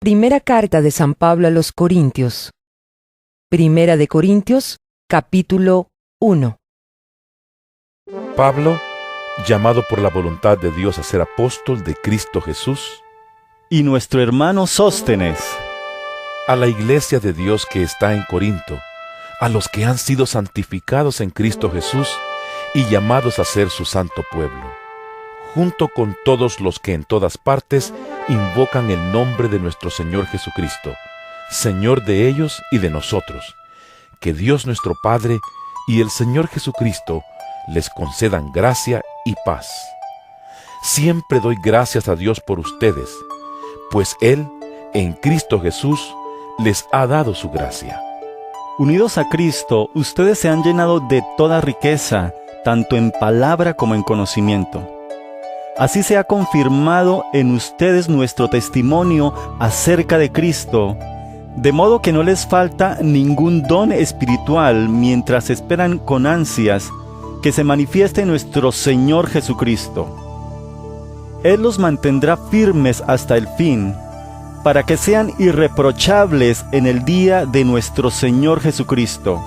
Primera carta de San Pablo a los Corintios. Primera de Corintios, capítulo 1. Pablo, llamado por la voluntad de Dios a ser apóstol de Cristo Jesús, y nuestro hermano Sóstenes, a la iglesia de Dios que está en Corinto, a los que han sido santificados en Cristo Jesús y llamados a ser su santo pueblo, junto con todos los que en todas partes invocan el nombre de nuestro Señor Jesucristo, Señor de ellos y de nosotros. Que Dios nuestro Padre y el Señor Jesucristo les concedan gracia y paz. Siempre doy gracias a Dios por ustedes, pues Él, en Cristo Jesús, les ha dado su gracia. Unidos a Cristo, ustedes se han llenado de toda riqueza, tanto en palabra como en conocimiento. Así se ha confirmado en ustedes nuestro testimonio acerca de Cristo, de modo que no les falta ningún don espiritual mientras esperan con ansias que se manifieste nuestro Señor Jesucristo. Él los mantendrá firmes hasta el fin, para que sean irreprochables en el día de nuestro Señor Jesucristo.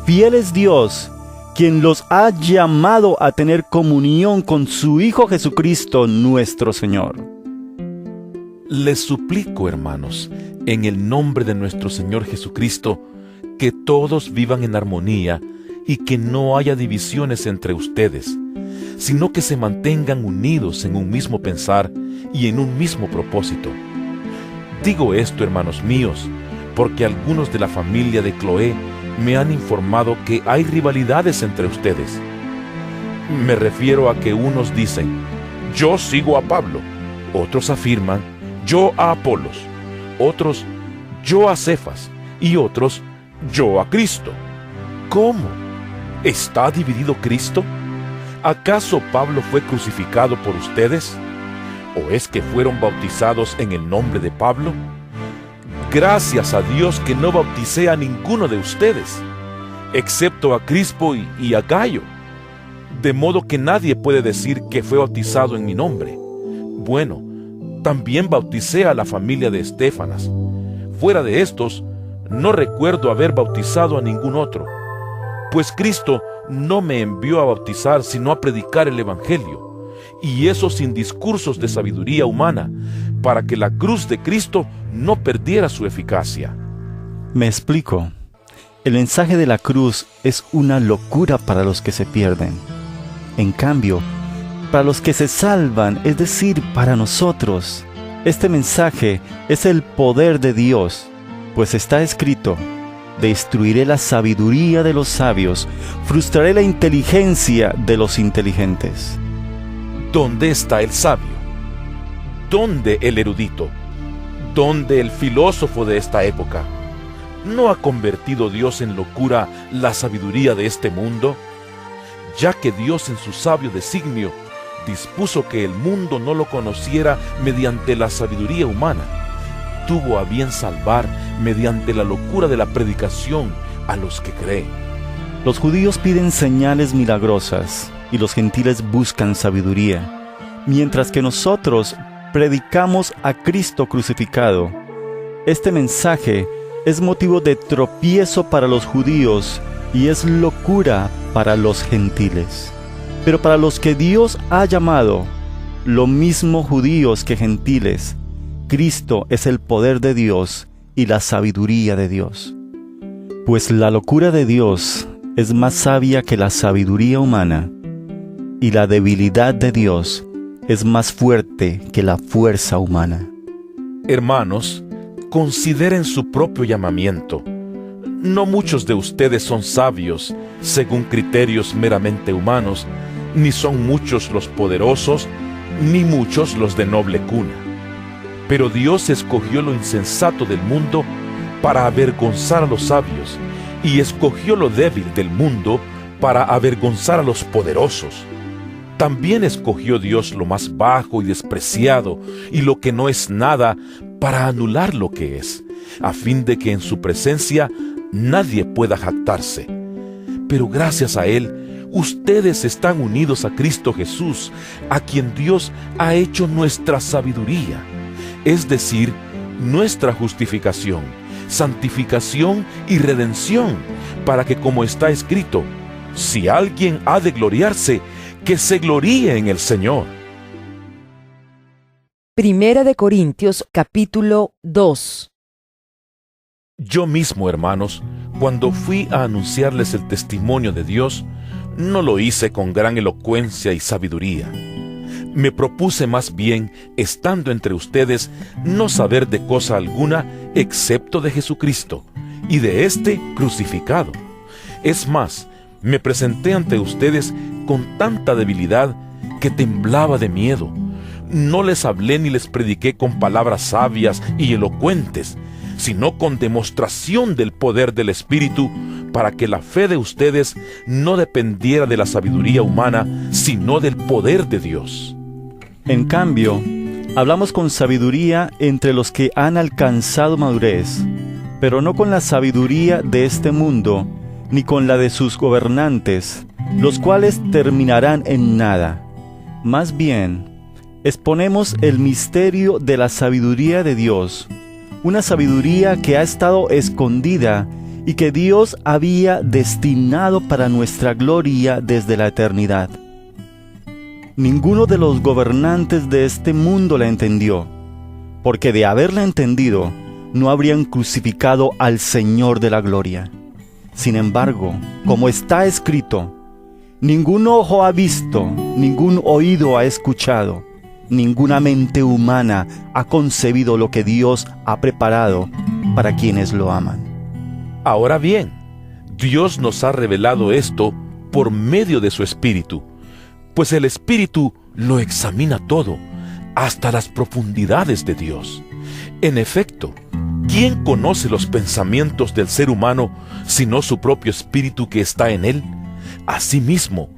Fiel es Dios, quien los ha llamado a tener comunión con su Hijo Jesucristo nuestro Señor. Les suplico, hermanos, en el nombre de nuestro Señor Jesucristo, que todos vivan en armonía y que no haya divisiones entre ustedes, sino que se mantengan unidos en un mismo pensar y en un mismo propósito. Digo esto, hermanos míos, porque algunos de la familia de Cloé me han informado que hay rivalidades entre ustedes. Me refiero a que unos dicen, yo sigo a Pablo, otros afirman, yo a Apolos, otros, yo a Cefas, y otros, yo a Cristo. ¿Cómo? ¿Está dividido Cristo? ¿Acaso Pablo fue crucificado por ustedes? ¿O es que fueron bautizados en el nombre de Pablo? Gracias a Dios que no bauticé a ninguno de ustedes, excepto a Crispo y a Gayo, de modo que nadie puede decir que fue bautizado en mi nombre. Bueno, también bauticé a la familia de Estéfanas. Fuera de estos, no recuerdo haber bautizado a ningún otro, pues Cristo no me envió a bautizar sino a predicar el Evangelio, y eso sin discursos de sabiduría humana, para que la cruz de Cristo no perdiera su eficacia. Me explico. El mensaje de la cruz es una locura para los que se pierden. En cambio, para los que se salvan, es decir, para nosotros, este mensaje es el poder de Dios, pues está escrito: destruiré la sabiduría de los sabios, frustraré la inteligencia de los inteligentes. ¿Dónde está el sabio? ¿Dónde el erudito? ¿Dónde el filósofo de esta época? ¿No ha convertido Dios en locura la sabiduría de este mundo? Ya que Dios en su sabio designio dispuso que el mundo no lo conociera mediante la sabiduría humana, tuvo a bien salvar mediante la locura de la predicación a los que creen. Los judíos piden señales milagrosas y los gentiles buscan sabiduría, mientras que nosotros predicamos a Cristo crucificado. Este mensaje es motivo de tropiezo para los judíos y es locura para los gentiles. Pero para los que Dios ha llamado, lo mismo judíos que gentiles, Cristo es el poder de Dios y la sabiduría de Dios. Pues la locura de Dios es más sabia que la sabiduría humana, y la debilidad de Dios es más fuerte que la fuerza humana. Hermanos, consideren su propio llamamiento. No muchos de ustedes son sabios según criterios meramente humanos, ni son muchos los poderosos, ni muchos los de noble cuna. Pero Dios escogió lo insensato del mundo para avergonzar a los sabios, y escogió lo débil del mundo para avergonzar a los poderosos. También escogió Dios lo más bajo y despreciado, y lo que no es nada, para anular lo que es, a fin de que en su presencia nadie pueda jactarse. Pero gracias a Él, ustedes están unidos a Cristo Jesús, a quien Dios ha hecho nuestra sabiduría, es decir, nuestra justificación, santificación y redención, para que, como está escrito, si alguien ha de gloriarse, que se gloríe en el Señor. Primera de Corintios capítulo 2. Yo mismo, hermanos, cuando fui a anunciarles el testimonio de Dios, no lo hice con gran elocuencia y sabiduría. Me propuse más bien, estando entre ustedes, no saber de cosa alguna excepto de Jesucristo y de éste crucificado. Es más, me presenté ante ustedes con tanta debilidad que temblaba de miedo. No les hablé ni les prediqué con palabras sabias y elocuentes, sino con demostración del poder del Espíritu, para que la fe de ustedes no dependiera de la sabiduría humana, sino del poder de Dios. En cambio, hablamos con sabiduría entre los que han alcanzado madurez, pero no con la sabiduría de este mundo, ni con la de sus gobernantes, los cuales terminarán en nada. Más bien, exponemos el misterio de la sabiduría de Dios, una sabiduría que ha estado escondida y que Dios había destinado para nuestra gloria desde la eternidad. Ninguno de los gobernantes de este mundo la entendió, porque de haberla entendido, no habrían crucificado al Señor de la gloria. Sin embargo, como está escrito, ningún ojo ha visto, ningún oído ha escuchado, ninguna mente humana ha concebido lo que Dios ha preparado para quienes lo aman. Ahora bien, Dios nos ha revelado esto por medio de su Espíritu, pues el Espíritu lo examina todo, hasta las profundidades de Dios. En efecto, ¿quién conoce los pensamientos del ser humano sino su propio espíritu que está en él? Asimismo,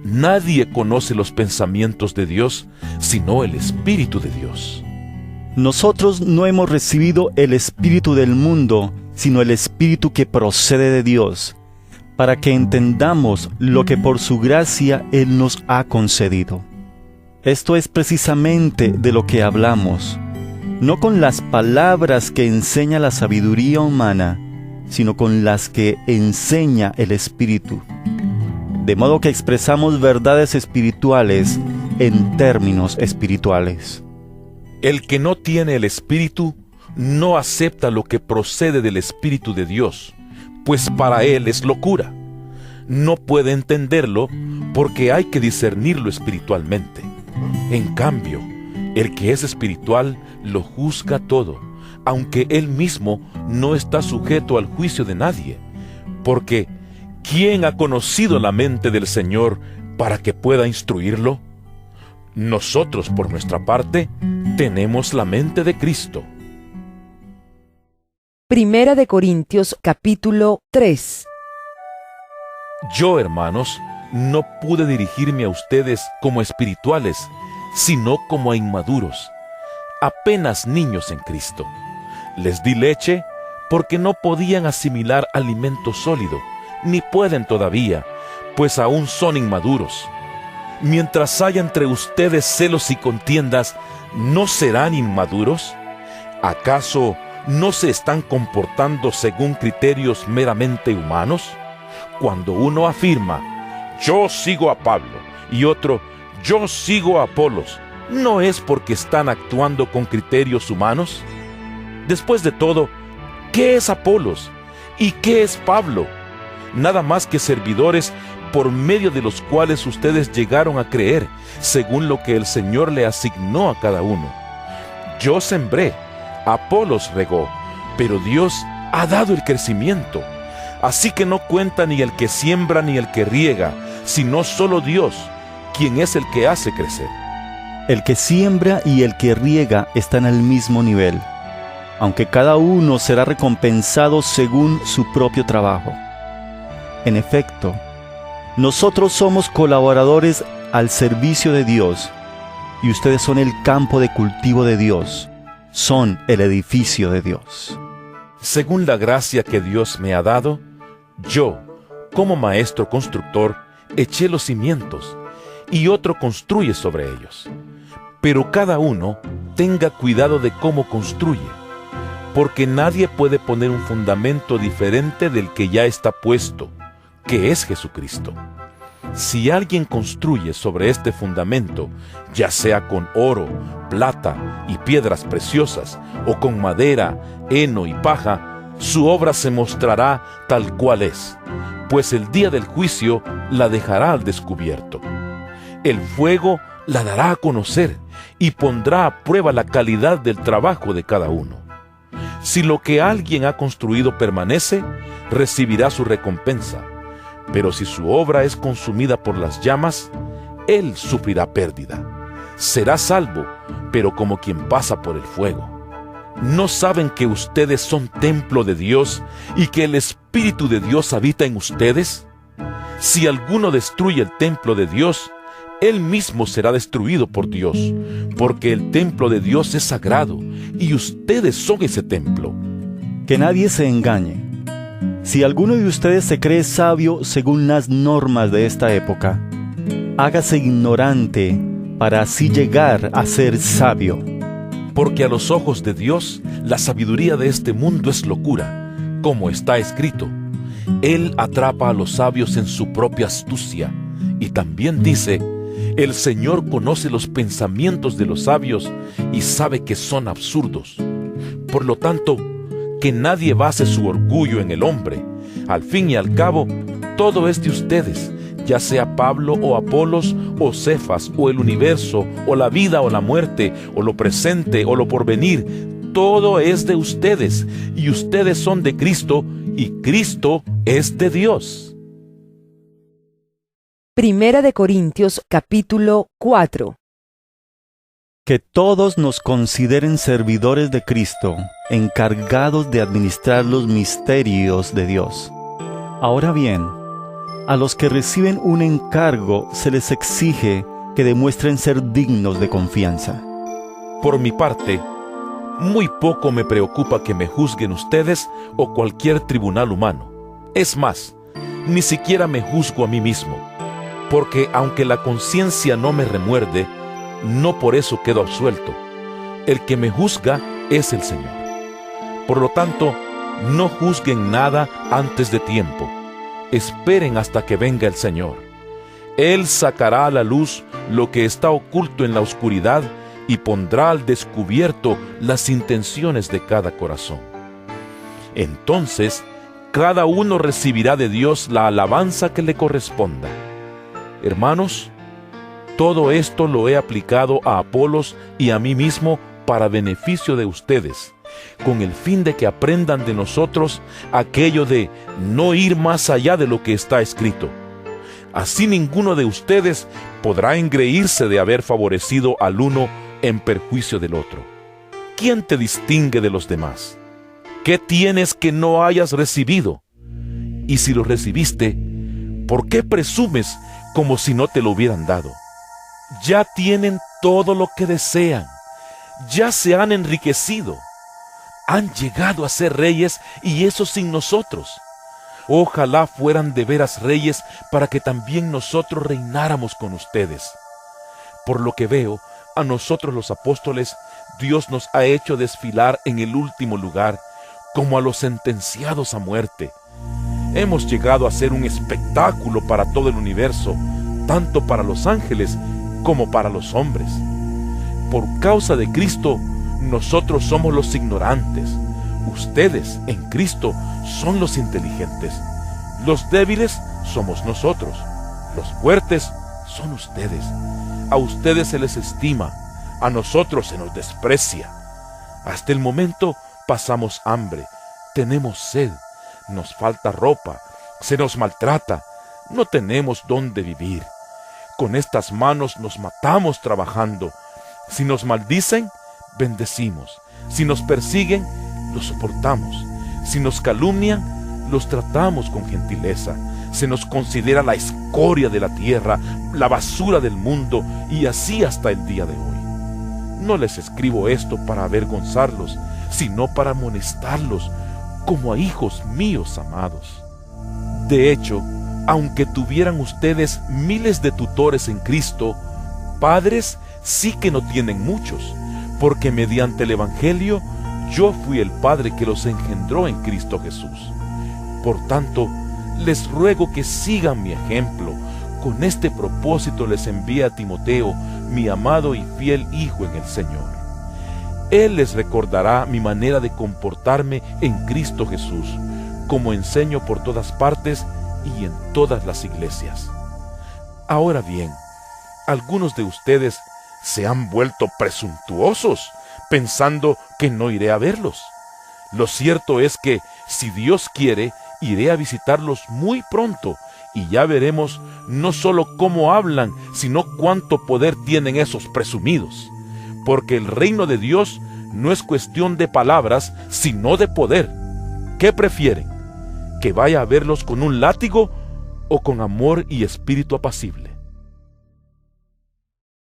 nadie conoce los pensamientos de Dios sino el Espíritu de Dios. Nosotros no hemos recibido el espíritu del mundo, sino el Espíritu que procede de Dios, para que entendamos lo que por su gracia Él nos ha concedido. Esto es precisamente de lo que hablamos, no con las palabras que enseña la sabiduría humana, sino con las que enseña el Espíritu. De modo que expresamos verdades espirituales en términos espirituales. El que no tiene el Espíritu no acepta lo que procede del Espíritu de Dios, pues para él es locura. No puede entenderlo porque hay que discernirlo espiritualmente. En cambio, el que es espiritual lo juzga todo, aunque él mismo no está sujeto al juicio de nadie. Porque, ¿quién ha conocido la mente del Señor para que pueda instruirlo? Nosotros, por nuestra parte, tenemos la mente de Cristo. Primera de Corintios capítulo 3. Yo, hermanos, no pude dirigirme a ustedes como espirituales, sino como a inmaduros, apenas niños en Cristo. Les di leche porque no podían asimilar alimento sólido, ni pueden todavía, pues aún son inmaduros. Mientras haya entre ustedes celos y contiendas, ¿no serán inmaduros? ¿Acaso no se están comportando según criterios meramente humanos? Cuando uno afirma, yo sigo a Pablo, y otro, yo sigo a Apolos, ¿no es porque están actuando con criterios humanos? Después de todo, ¿qué es Apolos? ¿Y qué es Pablo? Nada más que servidores por medio de los cuales ustedes llegaron a creer, según lo que el Señor le asignó a cada uno. Yo sembré, Apolos regó, pero Dios ha dado el crecimiento. Así que no cuenta ni el que siembra ni el que riega, sino solo Dios, quien es el que hace crecer. El que siembra y el que riega están al mismo nivel, aunque cada uno será recompensado según su propio trabajo. En efecto, nosotros somos colaboradores al servicio de Dios, y ustedes son el campo de cultivo de Dios, son el edificio de Dios. Según la gracia que Dios me ha dado, yo, como maestro constructor, eché los cimientos, y otro construye sobre ellos. Pero cada uno tenga cuidado de cómo construye, porque nadie puede poner un fundamento diferente del que ya está puesto, que es Jesucristo. Si alguien construye sobre este fundamento, ya sea con oro, plata y piedras preciosas, o con madera, heno y paja, su obra se mostrará tal cual es, pues el día del juicio la dejará al descubierto. El fuego la dará a conocer y pondrá a prueba la calidad del trabajo de cada uno. Si lo que alguien ha construido permanece, recibirá su recompensa. Pero si su obra es consumida por las llamas, él sufrirá pérdida. Será salvo, pero como quien pasa por el fuego. ¿No saben que ustedes son templo de Dios y que el Espíritu de Dios habita en ustedes? Si alguno destruye el templo de Dios, él mismo será destruido por Dios, porque el templo de Dios es sagrado y ustedes son ese templo. Que nadie se engañe. Si alguno de ustedes se cree sabio según las normas de esta época, hágase ignorante para así llegar a ser sabio. Porque a los ojos de Dios, la sabiduría de este mundo es locura, como está escrito. Él atrapa a los sabios en su propia astucia. Y también dice, el Señor conoce los pensamientos de los sabios y sabe que son absurdos. Por lo tanto, que nadie base su orgullo en el hombre. Al fin y al cabo, todo es de ustedes, ya sea Pablo o Apolos o Cefas o el universo o la vida o la muerte o lo presente o lo porvenir. Todo es de ustedes y ustedes son de Cristo y Cristo es de Dios. Primera de Corintios, capítulo 4. Que todos nos consideren servidores de Cristo, encargados de administrar los misterios de Dios. Ahora bien, a los que reciben un encargo se les exige que demuestren ser dignos de confianza. Por mi parte, muy poco me preocupa que me juzguen ustedes o cualquier tribunal humano. Es más, ni siquiera me juzgo a mí mismo, porque aunque la conciencia no me remuerde, no por eso quedo absuelto. El que me juzga es el Señor. Por lo tanto, no juzguen nada antes de tiempo. Esperen hasta que venga el Señor. Él sacará a la luz lo que está oculto en la oscuridad y pondrá al descubierto las intenciones de cada corazón. Entonces, cada uno recibirá de Dios la alabanza que le corresponda. Hermanos, todo esto lo he aplicado a Apolos y a mí mismo para beneficio de ustedes, con el fin de que aprendan de nosotros aquello de no ir más allá de lo que está escrito. Así ninguno de ustedes podrá engreírse de haber favorecido al uno en perjuicio del otro. ¿Quién te distingue de los demás? ¿Qué tienes que no hayas recibido? Y si lo recibiste, ¿por qué presumes como si no te lo hubieran dado? Ya tienen todo lo que desean, ya se han enriquecido, han llegado a ser reyes y eso sin nosotros. Ojalá fueran de veras reyes para que también nosotros reináramos con ustedes. Por lo que veo, a nosotros los apóstoles, Dios nos ha hecho desfilar en el último lugar, como a los sentenciados a muerte. Hemos llegado a ser un espectáculo para todo el universo, tanto para los ángeles como para los hombres. Por causa de Cristo, nosotros somos los ignorantes. Ustedes, en Cristo, son los inteligentes. Los débiles somos nosotros. Los fuertes son ustedes. A ustedes se les estima, a nosotros se nos desprecia. Hasta el momento pasamos hambre, tenemos sed, nos falta ropa, se nos maltrata, no tenemos dónde vivir. Con estas manos nos matamos trabajando. Si nos maldicen, bendecimos. Si nos persiguen, los soportamos. Si nos calumnian, los tratamos con gentileza. Se nos considera la escoria de la tierra, la basura del mundo, y así hasta el día de hoy. No les escribo esto para avergonzarlos, sino para amonestarlos, como a hijos míos amados. De hecho, aunque tuvieran ustedes miles de tutores en Cristo, padres sí que no tienen muchos, porque mediante el Evangelio yo fui el Padre que los engendró en Cristo Jesús. Por tanto, les ruego que sigan mi ejemplo. Con este propósito les envié a Timoteo, mi amado y fiel hijo en el Señor. Él les recordará mi manera de comportarme en Cristo Jesús, como enseño por todas partes y en todas las iglesias. Ahora bien, algunos de ustedes se han vuelto presuntuosos, pensando que no iré a verlos. Lo cierto es que, si Dios quiere, iré a visitarlos muy pronto, y ya veremos no solo cómo hablan, sino cuánto poder tienen esos presumidos. Porque el reino de Dios no es cuestión de palabras, sino de poder. ¿Qué prefieren? ¿Que vaya a verlos con un látigo o con amor y espíritu apacible?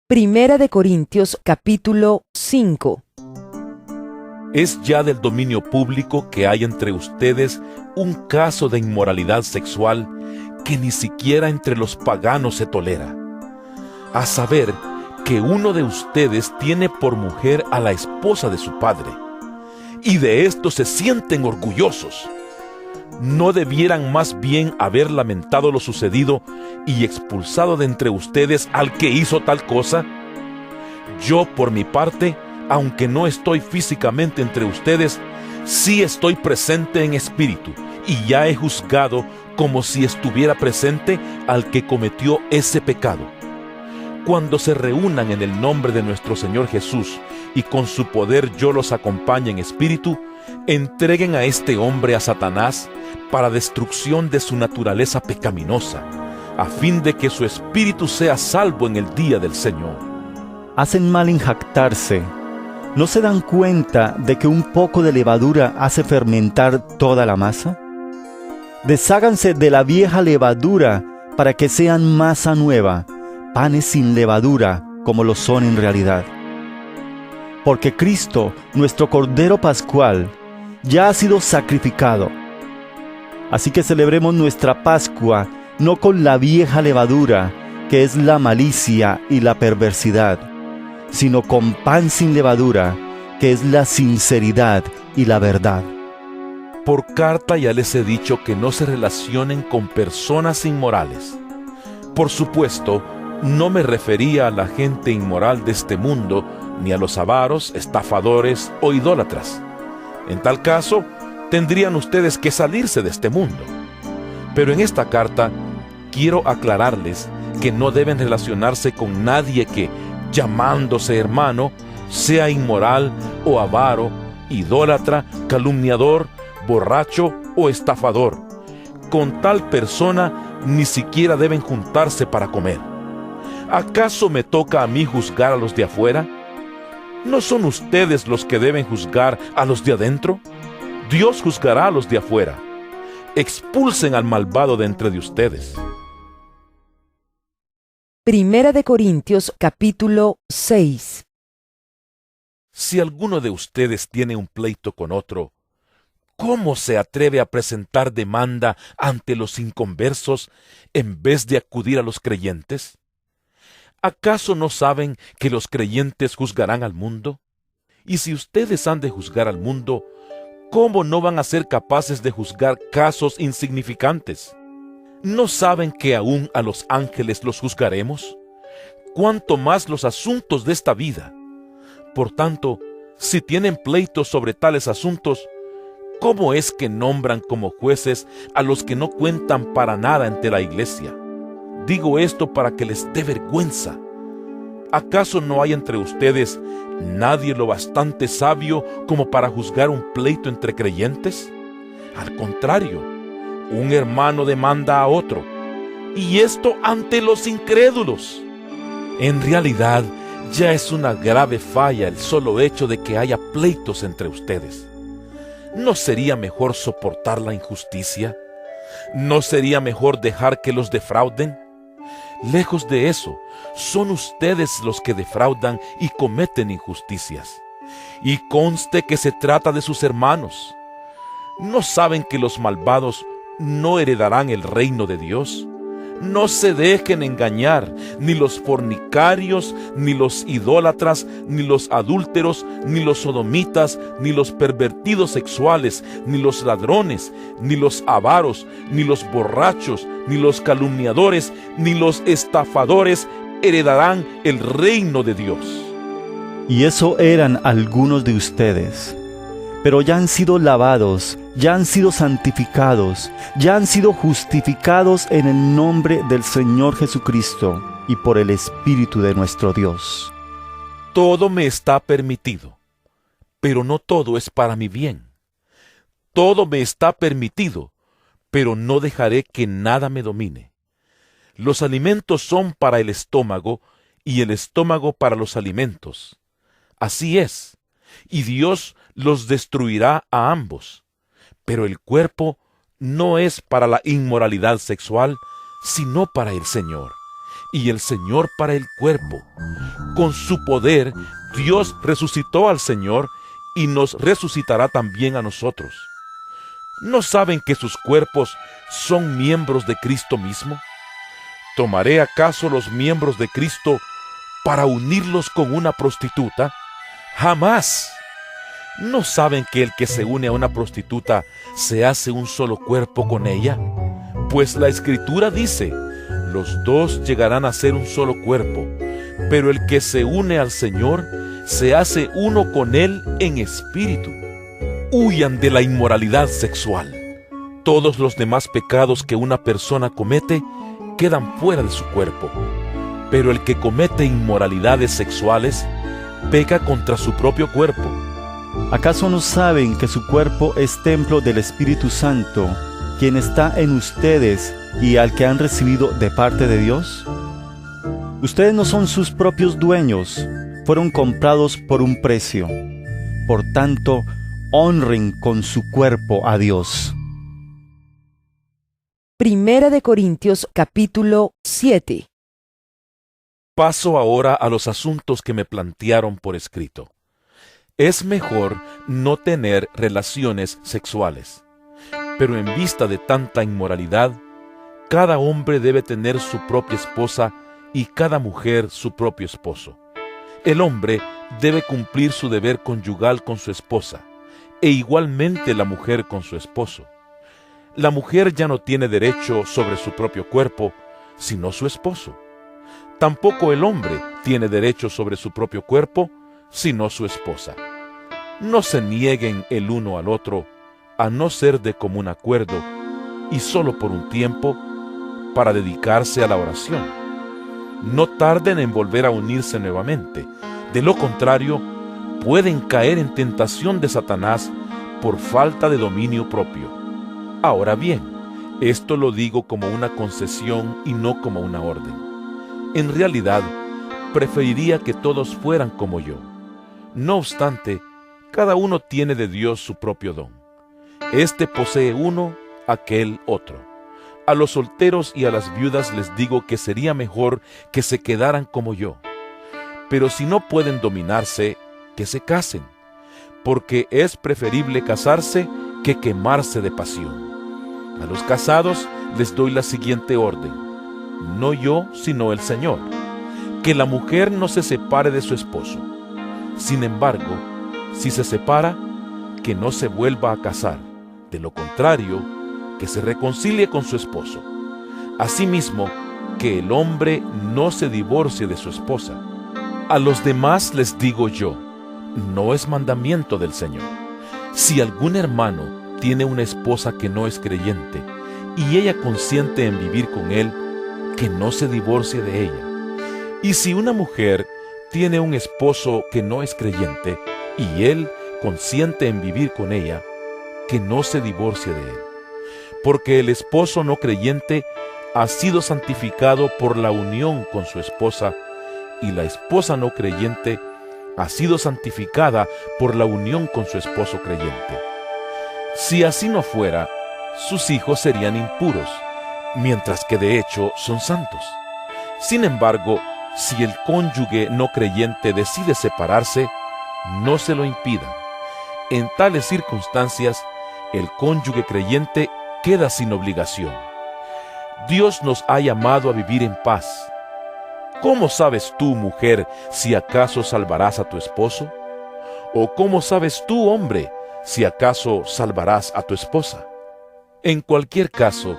Primera de Corintios capítulo 5. Es ya del dominio público que hay entre ustedes un caso de inmoralidad sexual que ni siquiera entre los paganos se tolera. A saber, que uno de ustedes tiene por mujer a la esposa de su padre, y de esto se sienten orgullosos. ¿No debieran más bien haber lamentado lo sucedido y expulsado de entre ustedes al que hizo tal cosa? Yo, por mi parte, aunque no estoy físicamente entre ustedes, sí estoy presente en espíritu, y ya he juzgado como si estuviera presente al que cometió ese pecado. Cuando se reúnan en el nombre de nuestro Señor Jesús, y con su poder yo los acompañe en espíritu, entreguen a este hombre a Satanás para destrucción de su naturaleza pecaminosa, a fin de que su espíritu sea salvo en el día del Señor. Hacen mal en jactarse. ¿No se dan cuenta de que un poco de levadura hace fermentar toda la masa? Desháganse de la vieja levadura para que sean masa nueva, panes sin levadura como lo son en realidad. Porque Cristo, nuestro Cordero Pascual, ya ha sido sacrificado. Así que celebremos nuestra Pascua no con la vieja levadura, que es la malicia y la perversidad, sino con pan sin levadura, que es la sinceridad y la verdad. Por carta ya les he dicho que no se relacionen con personas inmorales. Por supuesto, no me refería a la gente inmoral de este mundo, ni a los avaros, estafadores o idólatras. En tal caso, tendrían ustedes que salirse de este mundo. Pero en esta carta, quiero aclararles que no deben relacionarse con nadie que, llamándose hermano, sea inmoral o avaro, idólatra, calumniador, borracho o estafador. Con tal persona ni siquiera deben juntarse para comer. ¿Acaso me toca a mí juzgar a los de afuera? ¿No son ustedes los que deben juzgar a los de adentro? Dios juzgará a los de afuera. Expulsen al malvado de entre de ustedes. Primera de Corintios capítulo 6. Si alguno de ustedes tiene un pleito con otro, ¿cómo se atreve a presentar demanda ante los inconversos en vez de acudir a los creyentes? ¿Acaso no saben que los creyentes juzgarán al mundo? Y si ustedes han de juzgar al mundo, ¿cómo no van a ser capaces de juzgar casos insignificantes? ¿No saben que aún a los ángeles los juzgaremos? ¿Cuánto más los asuntos de esta vida? Por tanto, si tienen pleitos sobre tales asuntos, ¿cómo es que nombran como jueces a los que no cuentan para nada ante la iglesia? Digo esto para que les dé vergüenza. ¿Acaso no hay entre ustedes nadie lo bastante sabio como para juzgar un pleito entre creyentes? Al contrario, un hermano demanda a otro, y esto ante los incrédulos. En realidad, ya es una grave falla el solo hecho de que haya pleitos entre ustedes. ¿No sería mejor soportar la injusticia? ¿No sería mejor dejar que los defrauden? Lejos de eso, son ustedes los que defraudan y cometen injusticias. Y conste que se trata de sus hermanos. ¿No saben que los malvados no heredarán el reino de Dios? No se dejen engañar, ni los fornicarios, ni los idólatras, ni los adúlteros, ni los sodomitas, ni los pervertidos sexuales, ni los ladrones, ni los avaros, ni los borrachos, ni los calumniadores, ni los estafadores heredarán el reino de Dios. Y eso eran algunos de ustedes. Pero ya han sido lavados, ya han sido santificados, ya han sido justificados en el nombre del Señor Jesucristo y por el Espíritu de nuestro Dios. Todo me está permitido, pero no todo es para mi bien. Todo me está permitido, pero no dejaré que nada me domine. Los alimentos son para el estómago y el estómago para los alimentos. Así es, y Dios los destruirá a ambos. Pero el cuerpo no es para la inmoralidad sexual, sino para el Señor, y el Señor para el cuerpo. Con su poder, Dios resucitó al Señor y nos resucitará también a nosotros. ¿No saben que sus cuerpos son miembros de Cristo mismo? ¿Tomaré acaso los miembros de Cristo para unirlos con una prostituta? ¡Jamás! ¿No saben que el que se une a una prostituta se hace un solo cuerpo con ella? Pues la Escritura dice, los dos llegarán a ser un solo cuerpo, pero el que se une al Señor se hace uno con Él en espíritu. Huyan de la inmoralidad sexual. Todos los demás pecados que una persona comete quedan fuera de su cuerpo, pero el que comete inmoralidades sexuales peca contra su propio cuerpo. ¿Acaso no saben que su cuerpo es templo del Espíritu Santo, quien está en ustedes y al que han recibido de parte de Dios? Ustedes no son sus propios dueños, fueron comprados por un precio. Por tanto, honren con su cuerpo a Dios. Primera de Corintios capítulo 7. Paso ahora a los asuntos que me plantearon por escrito. Es mejor no tener relaciones sexuales, pero en vista de tanta inmoralidad, cada hombre debe tener su propia esposa y cada mujer su propio esposo. El hombre debe cumplir su deber conyugal con su esposa, e igualmente la mujer con su esposo. La mujer ya no tiene derecho sobre su propio cuerpo, sino su esposo. Tampoco el hombre tiene derecho sobre su propio cuerpo, sino su esposa. No se nieguen el uno al otro, a no ser de común acuerdo, y solo por un tiempo, para dedicarse a la oración. No tarden en volver a unirse nuevamente. De lo contrario, pueden caer en tentación de Satanás por falta de dominio propio. Ahora bien, esto lo digo como una concesión y no como una orden. En realidad, preferiría que todos fueran como yo. No obstante, cada uno tiene de Dios su propio don. Este posee uno, aquel otro. A los solteros y a las viudas les digo que sería mejor que se quedaran como yo. Pero si no pueden dominarse, que se casen, porque es preferible casarse que quemarse de pasión. A los casados les doy la siguiente orden: no yo, sino el Señor, que la mujer no se separe de su esposo. Sin embargo, si se separa, que no se vuelva a casar. De lo contrario, que se reconcilie con su esposo. Asimismo, que el hombre no se divorcie de su esposa. A los demás les digo yo, no es mandamiento del Señor. Si algún hermano tiene una esposa que no es creyente, y ella consiente en vivir con él, que no se divorcie de ella. Y si una mujer tiene un esposo que no es creyente, y él consiente en vivir con ella, que no se divorcie de él. Porque el esposo no creyente ha sido santificado por la unión con su esposa, y la esposa no creyente ha sido santificada por la unión con su esposo creyente. Si así no fuera, sus hijos serían impuros, mientras que de hecho son santos. Sin embargo, si el cónyuge no creyente decide separarse, no se lo impidan. En tales circunstancias, el cónyuge creyente queda sin obligación. Dios nos ha llamado a vivir en paz. ¿Cómo sabes tú, mujer, si acaso salvarás a tu esposo? ¿O cómo sabes tú, hombre, si acaso salvarás a tu esposa? En cualquier caso,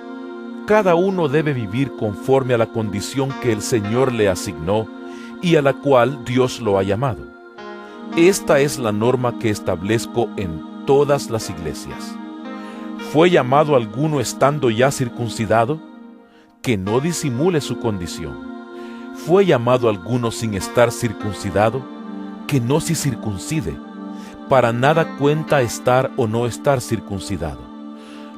cada uno debe vivir conforme a la condición que el Señor le asignó y a la cual Dios lo ha llamado. Esta es la norma que establezco en todas las iglesias. ¿Fue llamado alguno estando ya circuncidado? Que no disimule su condición. ¿Fue llamado alguno sin estar circuncidado? Que no se circuncide. Para nada cuenta estar o no estar circuncidado.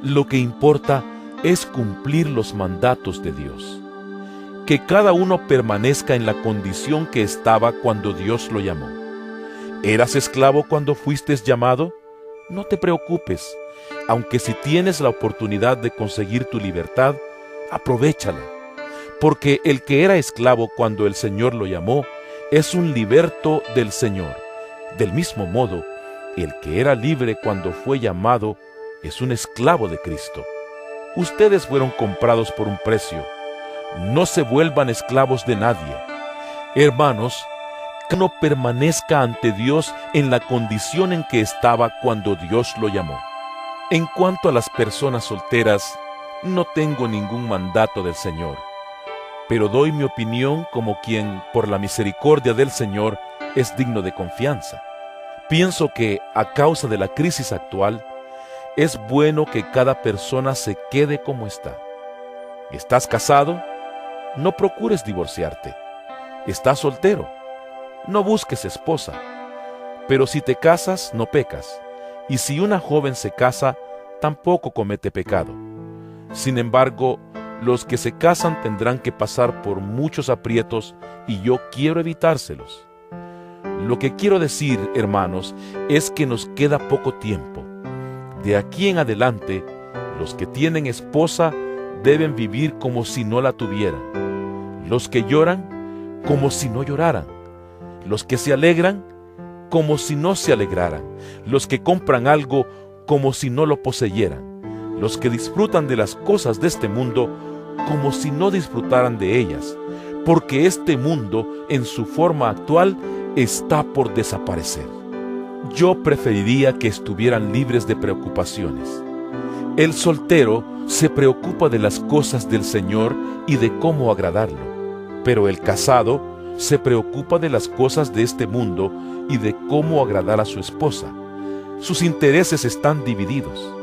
Lo que importa es cumplir los mandatos de Dios. Que cada uno permanezca en la condición que estaba cuando Dios lo llamó. ¿Eras esclavo cuando fuiste llamado? No te preocupes, aunque si tienes la oportunidad de conseguir tu libertad, aprovéchala. Porque el que era esclavo cuando el Señor lo llamó, es un liberto del Señor. Del mismo modo, el que era libre cuando fue llamado, es un esclavo de Cristo. Ustedes fueron comprados por un precio. No se vuelvan esclavos de nadie. Hermanos, que no permanezca ante Dios en la condición en que estaba cuando Dios lo llamó. En cuanto a las personas solteras, no tengo ningún mandato del Señor, pero doy mi opinión como quien, por la misericordia del Señor, es digno de confianza. Pienso que, a causa de la crisis actual, es bueno que cada persona se quede como está. ¿Estás casado? No procures divorciarte. ¿Estás soltero? No busques esposa. Pero si te casas, no pecas. Y si una joven se casa, tampoco comete pecado. Sin embargo, los que se casan tendrán que pasar por muchos aprietos y yo quiero evitárselos. Lo que quiero decir, hermanos, es que nos queda poco tiempo. De aquí en adelante, los que tienen esposa deben vivir como si no la tuvieran. Los que lloran, como si no lloraran. Los que se alegran, como si no se alegraran. Los que compran algo, como si no lo poseyeran. Los que disfrutan de las cosas de este mundo, como si no disfrutaran de ellas. Porque este mundo, en su forma actual, está por desaparecer. Yo preferiría que estuvieran libres de preocupaciones. El soltero se preocupa de las cosas del Señor y de cómo agradarlo, pero el casado se preocupa de las cosas de este mundo y de cómo agradar a su esposa. Sus intereses están divididos.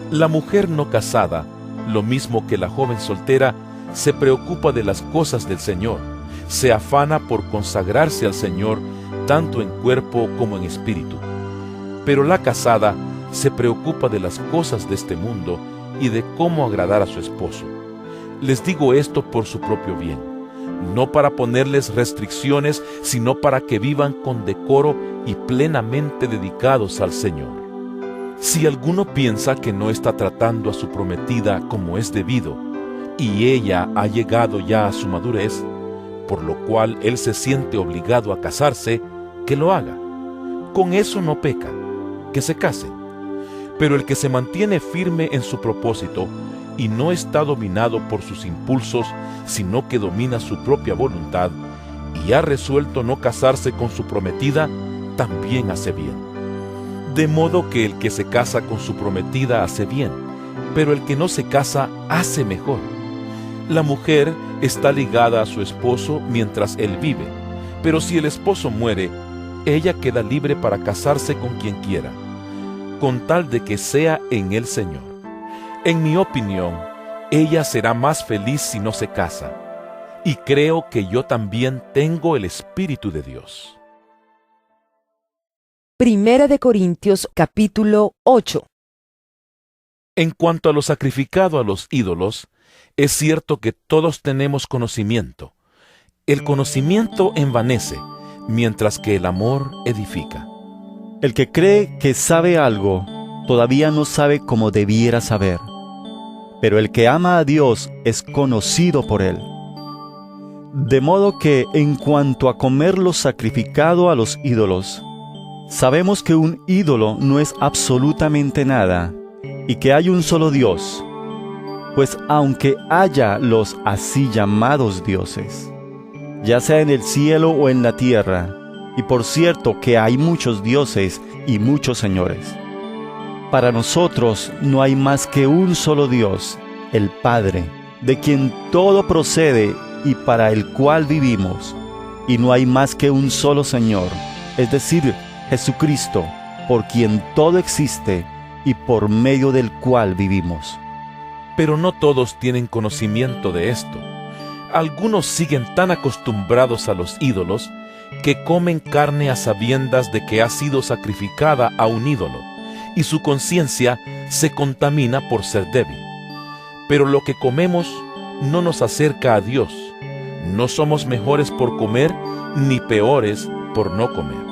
La mujer no casada, lo mismo que la joven soltera, se preocupa de las cosas del Señor, se afana por consagrarse al Señor tanto en cuerpo como en espíritu. Pero la casada se preocupa de las cosas de este mundo y de cómo agradar a su esposo. Les digo esto por su propio bien, no para ponerles restricciones, sino para que vivan con decoro y plenamente dedicados al Señor. Si alguno piensa que no está tratando a su prometida como es debido, y ella ha llegado ya a su madurez, por lo cual él se siente obligado a casarse, que lo haga. Con eso no peca, que se case. Pero el que se mantiene firme en su propósito y no está dominado por sus impulsos, sino que domina su propia voluntad y ha resuelto no casarse con su prometida, también hace bien. De modo que el que se casa con su prometida hace bien, pero el que no se casa hace mejor. La mujer está ligada a su esposo mientras él vive, pero si el esposo muere, ella queda libre para casarse con quien quiera, con tal de que sea en el Señor. En mi opinión, ella será más feliz si no se casa, y creo que yo también tengo el Espíritu de Dios. Primera de Corintios capítulo 8. En cuanto a lo sacrificado a los ídolos, es cierto que todos tenemos conocimiento. El conocimiento envanece, mientras que el amor edifica. El que cree que sabe algo, todavía no sabe como debiera saber. Pero el que ama a Dios es conocido por Él. De modo que, en cuanto a comer lo sacrificado a los ídolos, sabemos que un ídolo no es absolutamente nada, y que hay un solo Dios. Pues aunque haya los así llamados dioses, ya sea en el cielo o en la tierra, y por cierto que hay muchos dioses y muchos señores, para nosotros no hay más que un solo Dios, el Padre, de quien todo procede y para el cual vivimos, y no hay más que un solo Señor, es decir, Jesucristo, por quien todo existe y por medio del cual vivimos. Pero no todos tienen conocimiento de esto. Algunos siguen tan acostumbrados a los ídolos que comen carne a sabiendas de que ha sido sacrificada a un ídolo, y su conciencia se contamina por ser débil. Pero lo que comemos no nos acerca a Dios. No somos mejores por comer, ni peores por no comer.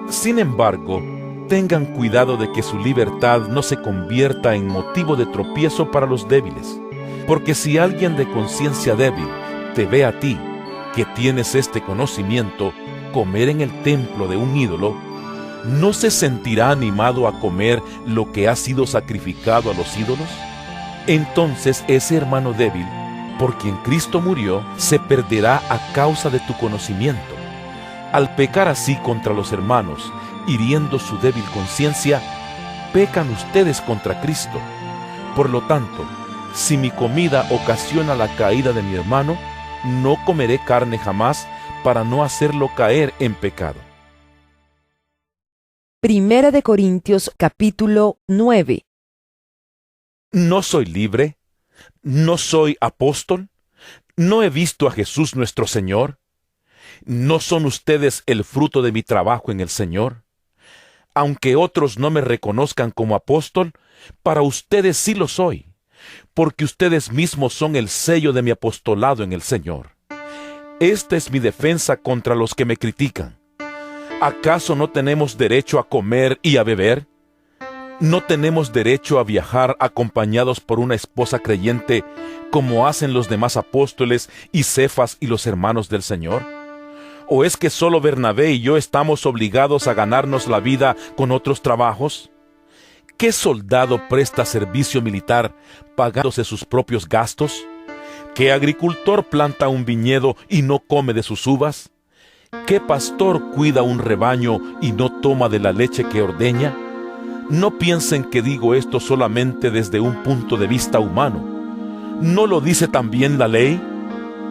Sin embargo, tengan cuidado de que su libertad no se convierta en motivo de tropiezo para los débiles. Porque si alguien de conciencia débil te ve a ti, que tienes este conocimiento, comer en el templo de un ídolo, ¿no se sentirá animado a comer lo que ha sido sacrificado a los ídolos? Entonces ese hermano débil, por quien Cristo murió, se perderá a causa de tu conocimiento. Al pecar así contra los hermanos, hiriendo su débil conciencia, pecan ustedes contra Cristo. Por lo tanto, si mi comida ocasiona la caída de mi hermano, no comeré carne jamás para no hacerlo caer en pecado. Primera de Corintios capítulo 9. ¿No soy libre? ¿No soy apóstol? ¿No he visto a Jesús nuestro Señor? ¿No son ustedes el fruto de mi trabajo en el Señor? Aunque otros no me reconozcan como apóstol, para ustedes sí lo soy, porque ustedes mismos son el sello de mi apostolado en el Señor. Esta es mi defensa contra los que me critican. ¿Acaso no tenemos derecho a comer y a beber? ¿No tenemos derecho a viajar acompañados por una esposa creyente, como hacen los demás apóstoles y Cefas y los hermanos del Señor? ¿O es que solo Bernabé y yo estamos obligados a ganarnos la vida con otros trabajos? ¿Qué soldado presta servicio militar pagándose sus propios gastos? ¿Qué agricultor planta un viñedo y no come de sus uvas? ¿Qué pastor cuida un rebaño y no toma de la leche que ordeña? No piensen que digo esto solamente desde un punto de vista humano. ¿No lo dice también la ley?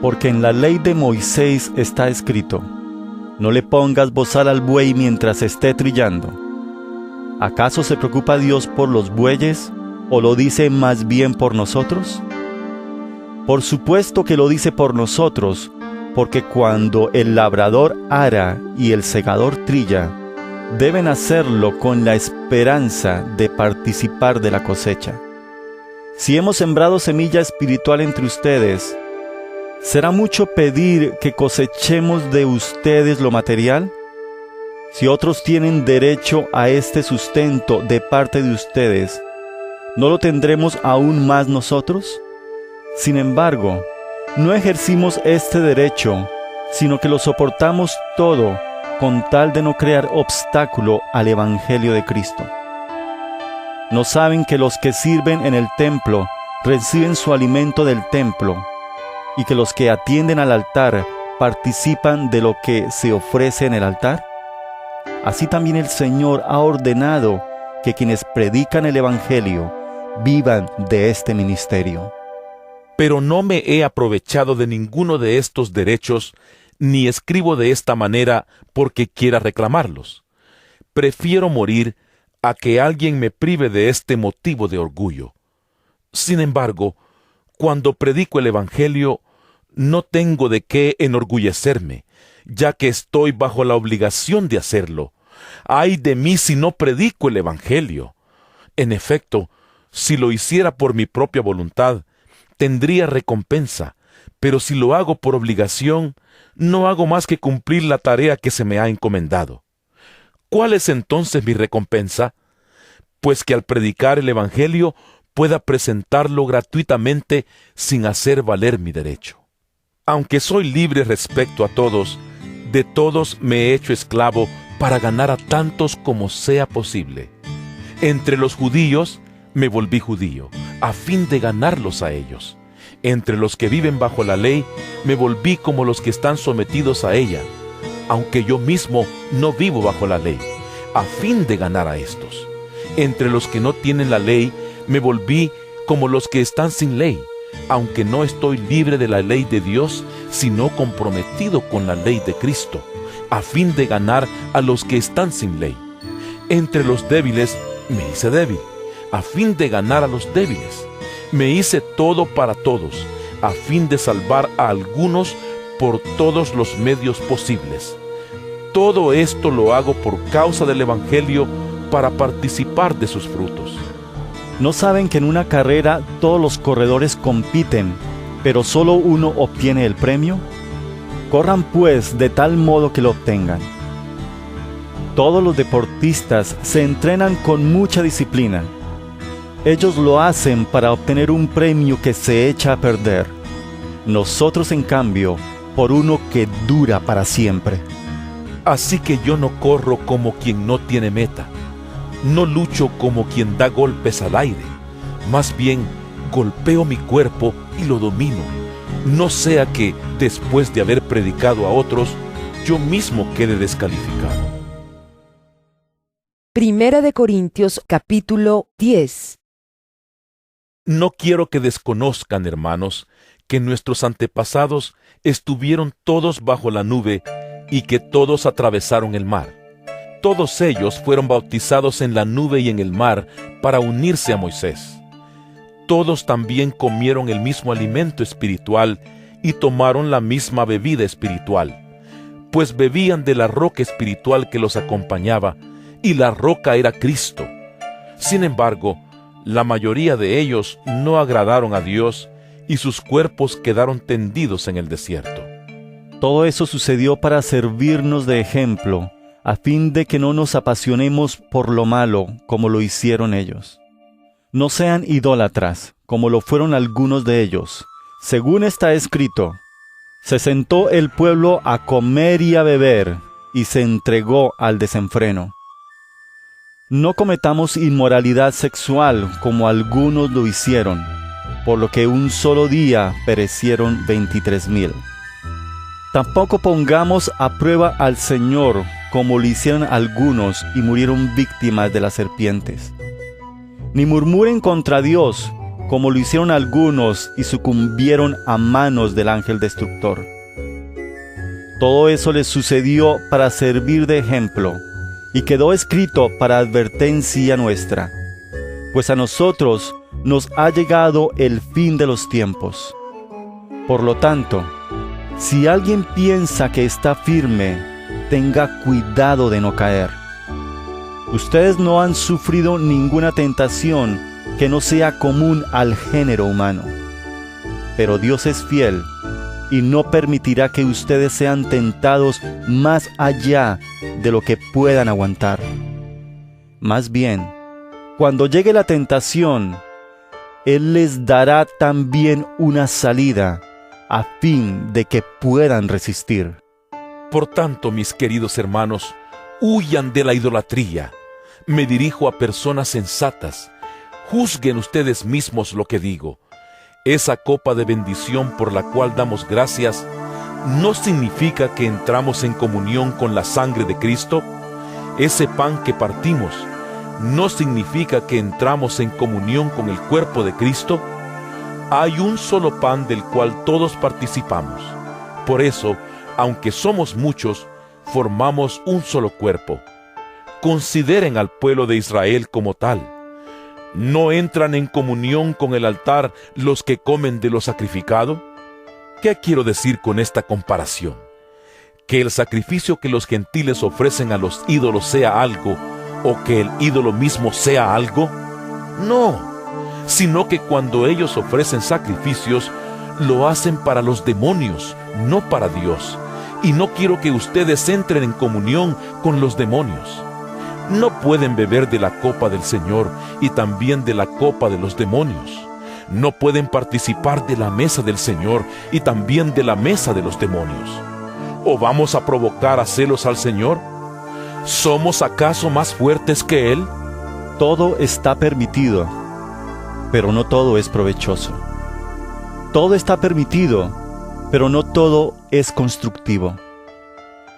Porque en la ley de Moisés está escrito: no le pongas bozal al buey mientras esté trillando. ¿Acaso se preocupa Dios por los bueyes, o lo dice más bien por nosotros? Por supuesto que lo dice por nosotros, porque cuando el labrador ara y el segador trilla, deben hacerlo con la esperanza de participar de la cosecha. Si hemos sembrado semilla espiritual entre ustedes, ¿será mucho pedir que cosechemos de ustedes lo material? Si otros tienen derecho a este sustento de parte de ustedes, ¿no lo tendremos aún más nosotros? Sin embargo, no ejercimos este derecho, sino que lo soportamos todo con tal de no crear obstáculo al Evangelio de Cristo. ¿No saben que los que sirven en el templo reciben su alimento del templo, y que los que atienden al altar participan de lo que se ofrece en el altar? Así también el Señor ha ordenado que quienes predican el Evangelio vivan de este ministerio. Pero no me he aprovechado de ninguno de estos derechos, ni escribo de esta manera porque quiera reclamarlos. Prefiero morir a que alguien me prive de este motivo de orgullo. Sin embargo, cuando predico el Evangelio, no tengo de qué enorgullecerme, ya que estoy bajo la obligación de hacerlo. ¡Ay de mí si no predico el Evangelio! En efecto, si lo hiciera por mi propia voluntad, tendría recompensa, pero si lo hago por obligación, no hago más que cumplir la tarea que se me ha encomendado. ¿Cuál es entonces mi recompensa? Pues que al predicar el Evangelio pueda presentarlo gratuitamente sin hacer valer mi derecho. Aunque soy libre respecto a todos, de todos me he hecho esclavo para ganar a tantos como sea posible. Entre los judíos me volví judío, a fin de ganarlos a ellos. Entre los que viven bajo la ley, me volví como los que están sometidos a ella, aunque yo mismo no vivo bajo la ley, a fin de ganar a estos. Entre los que no tienen la ley, me volví como los que están sin ley, aunque no estoy libre de la ley de Dios, sino comprometido con la ley de Cristo, a fin de ganar a los que están sin ley. Entre los débiles me hice débil, a fin de ganar a los débiles. Me hice todo para todos, a fin de salvar a algunos por todos los medios posibles. Todo esto lo hago por causa del Evangelio, para participar de sus frutos. ¿No saben que en una carrera todos los corredores compiten, pero solo uno obtiene el premio? Corran pues de tal modo que lo obtengan. Todos los deportistas se entrenan con mucha disciplina. Ellos lo hacen para obtener un premio que se echa a perder. Nosotros, en cambio, por uno que dura para siempre. Así que yo no corro como quien no tiene meta. No lucho como quien da golpes al aire. Más bien, golpeo mi cuerpo y lo domino. No sea que, después de haber predicado a otros, yo mismo quede descalificado. Primera de Corintios capítulo 10. No quiero que desconozcan, hermanos, que nuestros antepasados estuvieron todos bajo la nube y que todos atravesaron el mar. Todos ellos fueron bautizados en la nube y en el mar para unirse a Moisés. Todos también comieron el mismo alimento espiritual y tomaron la misma bebida espiritual, pues bebían de la roca espiritual que los acompañaba, y la roca era Cristo. Sin embargo, la mayoría de ellos no agradaron a Dios y sus cuerpos quedaron tendidos en el desierto. Todo eso sucedió para servirnos de ejemplo, a fin de que no nos apasionemos por lo malo como lo hicieron ellos. No sean idólatras, como lo fueron algunos de ellos. Según está escrito, se sentó el pueblo a comer y a beber, y se entregó al desenfreno. No cometamos inmoralidad sexual como algunos lo hicieron, por lo que un solo día perecieron 23,000. Tampoco pongamos a prueba al Señor como lo hicieron algunos y murieron víctimas de las serpientes. Ni murmuren contra Dios como lo hicieron algunos y sucumbieron a manos del ángel destructor. Todo eso les sucedió para servir de ejemplo, y quedó escrito para advertencia nuestra, pues a nosotros nos ha llegado el fin de los tiempos. Por lo tanto, si alguien piensa que está firme, tenga cuidado de no caer. Ustedes no han sufrido ninguna tentación que no sea común al género humano. Pero Dios es fiel y no permitirá que ustedes sean tentados más allá de lo que puedan aguantar. Más bien, cuando llegue la tentación, Él les dará también una salida, a fin de que puedan resistir. Por tanto, mis queridos hermanos, huyan de la idolatría. Me dirijo a personas sensatas. Juzguen ustedes mismos lo que digo. Esa copa de bendición por la cual damos gracias, ¿no significa que entramos en comunión con la sangre de Cristo? Ese pan que partimos, ¿no significa que entramos en comunión con el cuerpo de Cristo? Hay un solo pan del cual todos participamos. Por eso, aunque somos muchos, formamos un solo cuerpo. Consideren al pueblo de Israel como tal. ¿No entran en comunión con el altar los que comen de lo sacrificado? ¿Qué quiero decir con esta comparación? ¿Que el sacrificio que los gentiles ofrecen a los ídolos sea algo, o que el ídolo mismo sea algo? No, sino que cuando ellos ofrecen sacrificios, lo hacen para los demonios, no para Dios. Y no quiero que ustedes entren en comunión con los demonios. No pueden beber de la copa del Señor y también de la copa de los demonios. No pueden participar de la mesa del Señor y también de la mesa de los demonios. ¿O vamos a provocar a celos al Señor? ¿Somos acaso más fuertes que Él? Todo está permitido, pero no todo es provechoso. Todo está permitido, pero no todo es constructivo.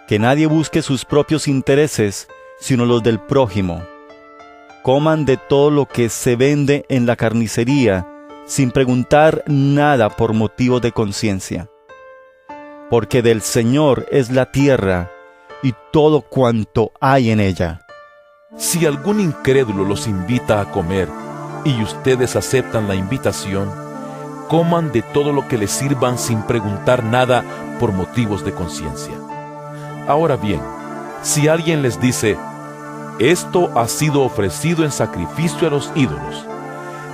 Que nadie busque sus propios intereses, sino los del prójimo. Coman de todo lo que se vende en la carnicería, sin preguntar nada por motivos de conciencia. Porque del Señor es la tierra y todo cuanto hay en ella. Si algún incrédulo los invita a comer y ustedes aceptan la invitación, coman de todo lo que les sirvan sin preguntar nada por motivos de conciencia. Ahora bien, si alguien les dice, esto ha sido ofrecido en sacrificio a los ídolos,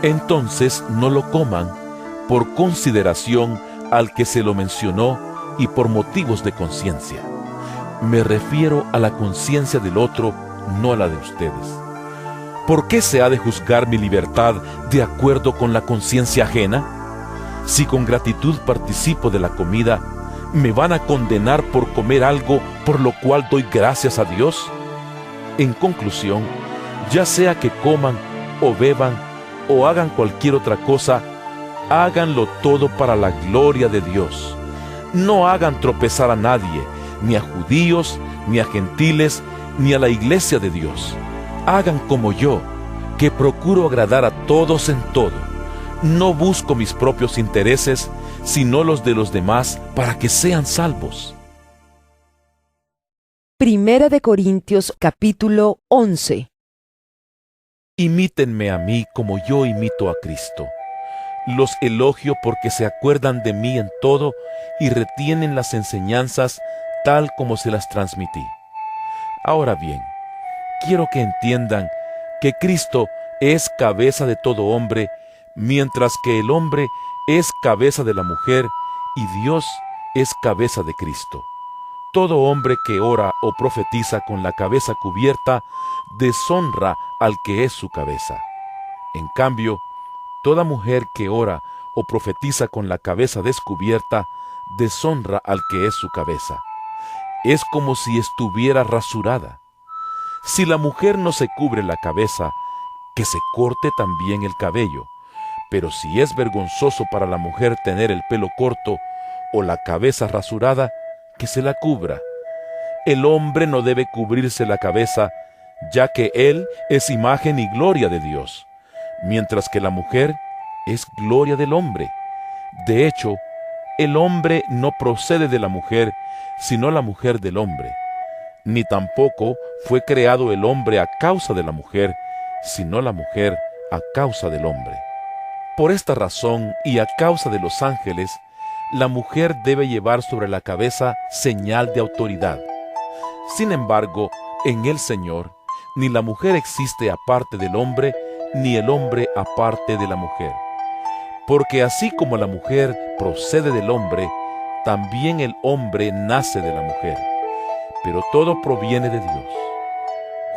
entonces no lo coman por consideración al que se lo mencionó y por motivos de conciencia. Me refiero a la conciencia del otro, no a la de ustedes. ¿Por qué se ha de juzgar mi libertad de acuerdo con la conciencia ajena? Si con gratitud participo de la comida, ¿me van a condenar por comer algo por lo cual doy gracias a Dios? En conclusión, ya sea que coman o beban o hagan cualquier otra cosa, háganlo todo para la gloria de Dios. No hagan tropezar a nadie, ni a judíos, ni a gentiles, ni a la iglesia de Dios. Hagan como yo, que procuro agradar a todos en todo. No busco mis propios intereses, sino los de los demás, para que sean salvos. Primera de Corintios capítulo 11. Imítenme a mí como yo imito a Cristo. Los elogio porque se acuerdan de mí en todo y retienen las enseñanzas tal como se las transmití. Ahora bien, quiero que entiendan que Cristo es cabeza de todo hombre, mientras que el hombre es cabeza de la mujer y Dios es cabeza de Cristo. Todo hombre que ora o profetiza con la cabeza cubierta deshonra al que es su cabeza. En cambio, toda mujer que ora o profetiza con la cabeza descubierta deshonra al que es su cabeza. Es como si estuviera rasurada. Si la mujer no se cubre la cabeza, que se corte también el cabello. Pero si es vergonzoso para la mujer tener el pelo corto o la cabeza rasurada, que se la cubra. El hombre no debe cubrirse la cabeza, ya que él es imagen y gloria de Dios, mientras que la mujer es gloria del hombre. De hecho, el hombre no procede de la mujer, sino la mujer del hombre. Ni tampoco fue creado el hombre a causa de la mujer, sino la mujer a causa del hombre. Por esta razón y a causa de los ángeles, la mujer debe llevar sobre la cabeza señal de autoridad. Sin embargo, en el Señor, ni la mujer existe aparte del hombre, ni el hombre aparte de la mujer. Porque así como la mujer procede del hombre, también el hombre nace de la mujer. Pero todo proviene de Dios.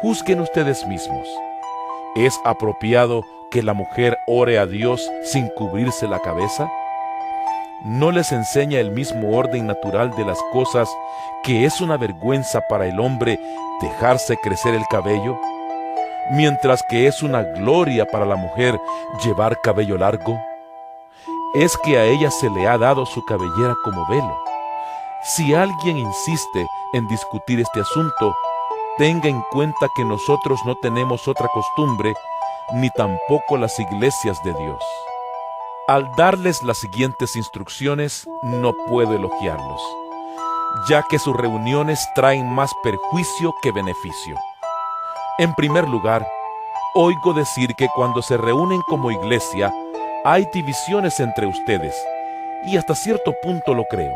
Juzguen ustedes mismos. ¿Es apropiado que la mujer ore a Dios sin cubrirse la cabeza? ¿No les enseña el mismo orden natural de las cosas que es una vergüenza para el hombre dejarse crecer el cabello, mientras que es una gloria para la mujer llevar cabello largo? Es que a ella se le ha dado su cabellera como velo. Si alguien insiste en discutir este asunto, tenga en cuenta que nosotros no tenemos otra costumbre, ni tampoco las iglesias de Dios. Al darles las siguientes instrucciones, no puedo elogiarlos, ya que sus reuniones traen más perjuicio que beneficio. En primer lugar, oigo decir que cuando se reúnen como iglesia, hay divisiones entre ustedes, y hasta cierto punto lo creo.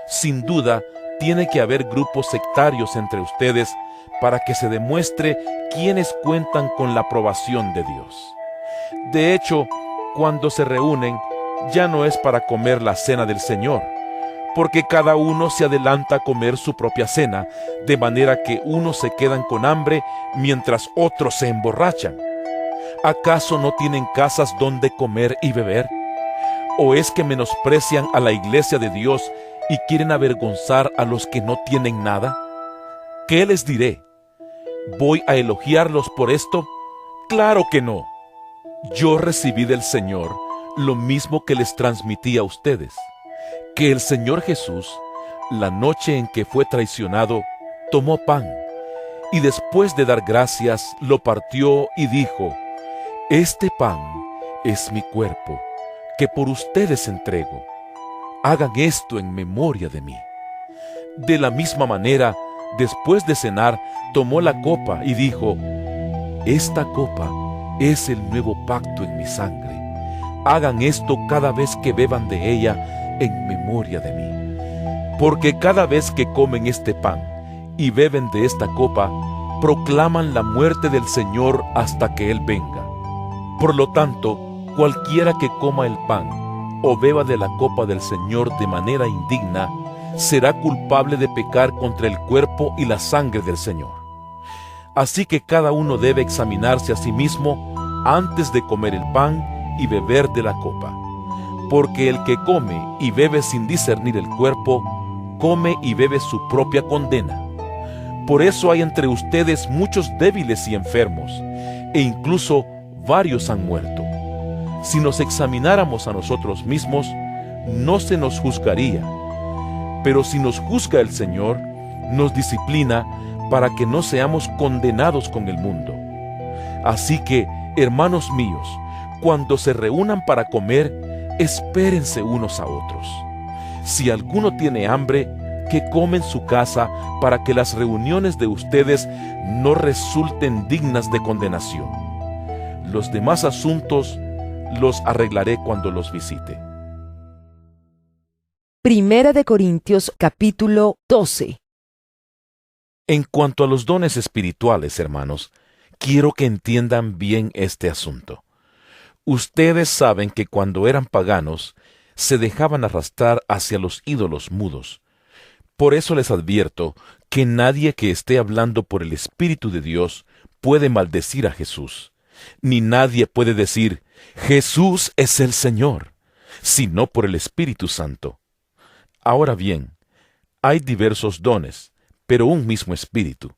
Sin duda, tiene que haber grupos sectarios entre ustedes para que se demuestre quiénes cuentan con la aprobación de Dios. De hecho, cuando se reúnen, ya no es para comer la cena del Señor, porque cada uno se adelanta a comer su propia cena, de manera que unos se quedan con hambre mientras otros se emborrachan. ¿Acaso no tienen casas donde comer y beber? ¿O es que menosprecian a la iglesia de Dios y quieren avergonzar a los que no tienen nada? ¿Qué les diré? ¿Voy a elogiarlos por esto? ¡Claro que no! Yo recibí del Señor lo mismo que les transmití a ustedes, que el Señor Jesús, la noche en que fue traicionado, tomó pan, y después de dar gracias, lo partió y dijo: Este pan es mi cuerpo, que por ustedes entrego. Hagan esto en memoria de mí. De la misma manera, después de cenar, tomó la copa y dijo: Esta copa es el nuevo pacto en mi sangre. Hagan esto cada vez que beban de ella en memoria de mí. Porque cada vez que comen este pan y beben de esta copa, proclaman la muerte del Señor hasta que Él venga. Por lo tanto, cualquiera que coma el pan o beba de la copa del Señor de manera indigna, será culpable de pecar contra el cuerpo y la sangre del Señor. Así que cada uno debe examinarse a sí mismo antes de comer el pan y beber de la copa. Porque el que come y bebe sin discernir el cuerpo, come y bebe su propia condena. Por eso hay entre ustedes muchos débiles y enfermos, e incluso varios han muerto. Si nos examináramos a nosotros mismos, no se nos juzgaría. Pero si nos juzga el Señor, nos disciplina para que no seamos condenados con el mundo. Así que, hermanos míos, cuando se reúnan para comer, espérense unos a otros. Si alguno tiene hambre, que come en su casa, para que las reuniones de ustedes no resulten dignas de condenación. Los demás asuntos los arreglaré cuando los visite. Primera de Corintios capítulo 12. En cuanto a los dones espirituales, hermanos, quiero que entiendan bien este asunto. Ustedes saben que cuando eran paganos, se dejaban arrastrar hacia los ídolos mudos. Por eso les advierto que nadie que esté hablando por el Espíritu de Dios puede maldecir a Jesús, ni nadie puede decir: Jesús es el Señor, sino por el Espíritu Santo. Ahora bien, hay diversos dones, pero un mismo Espíritu.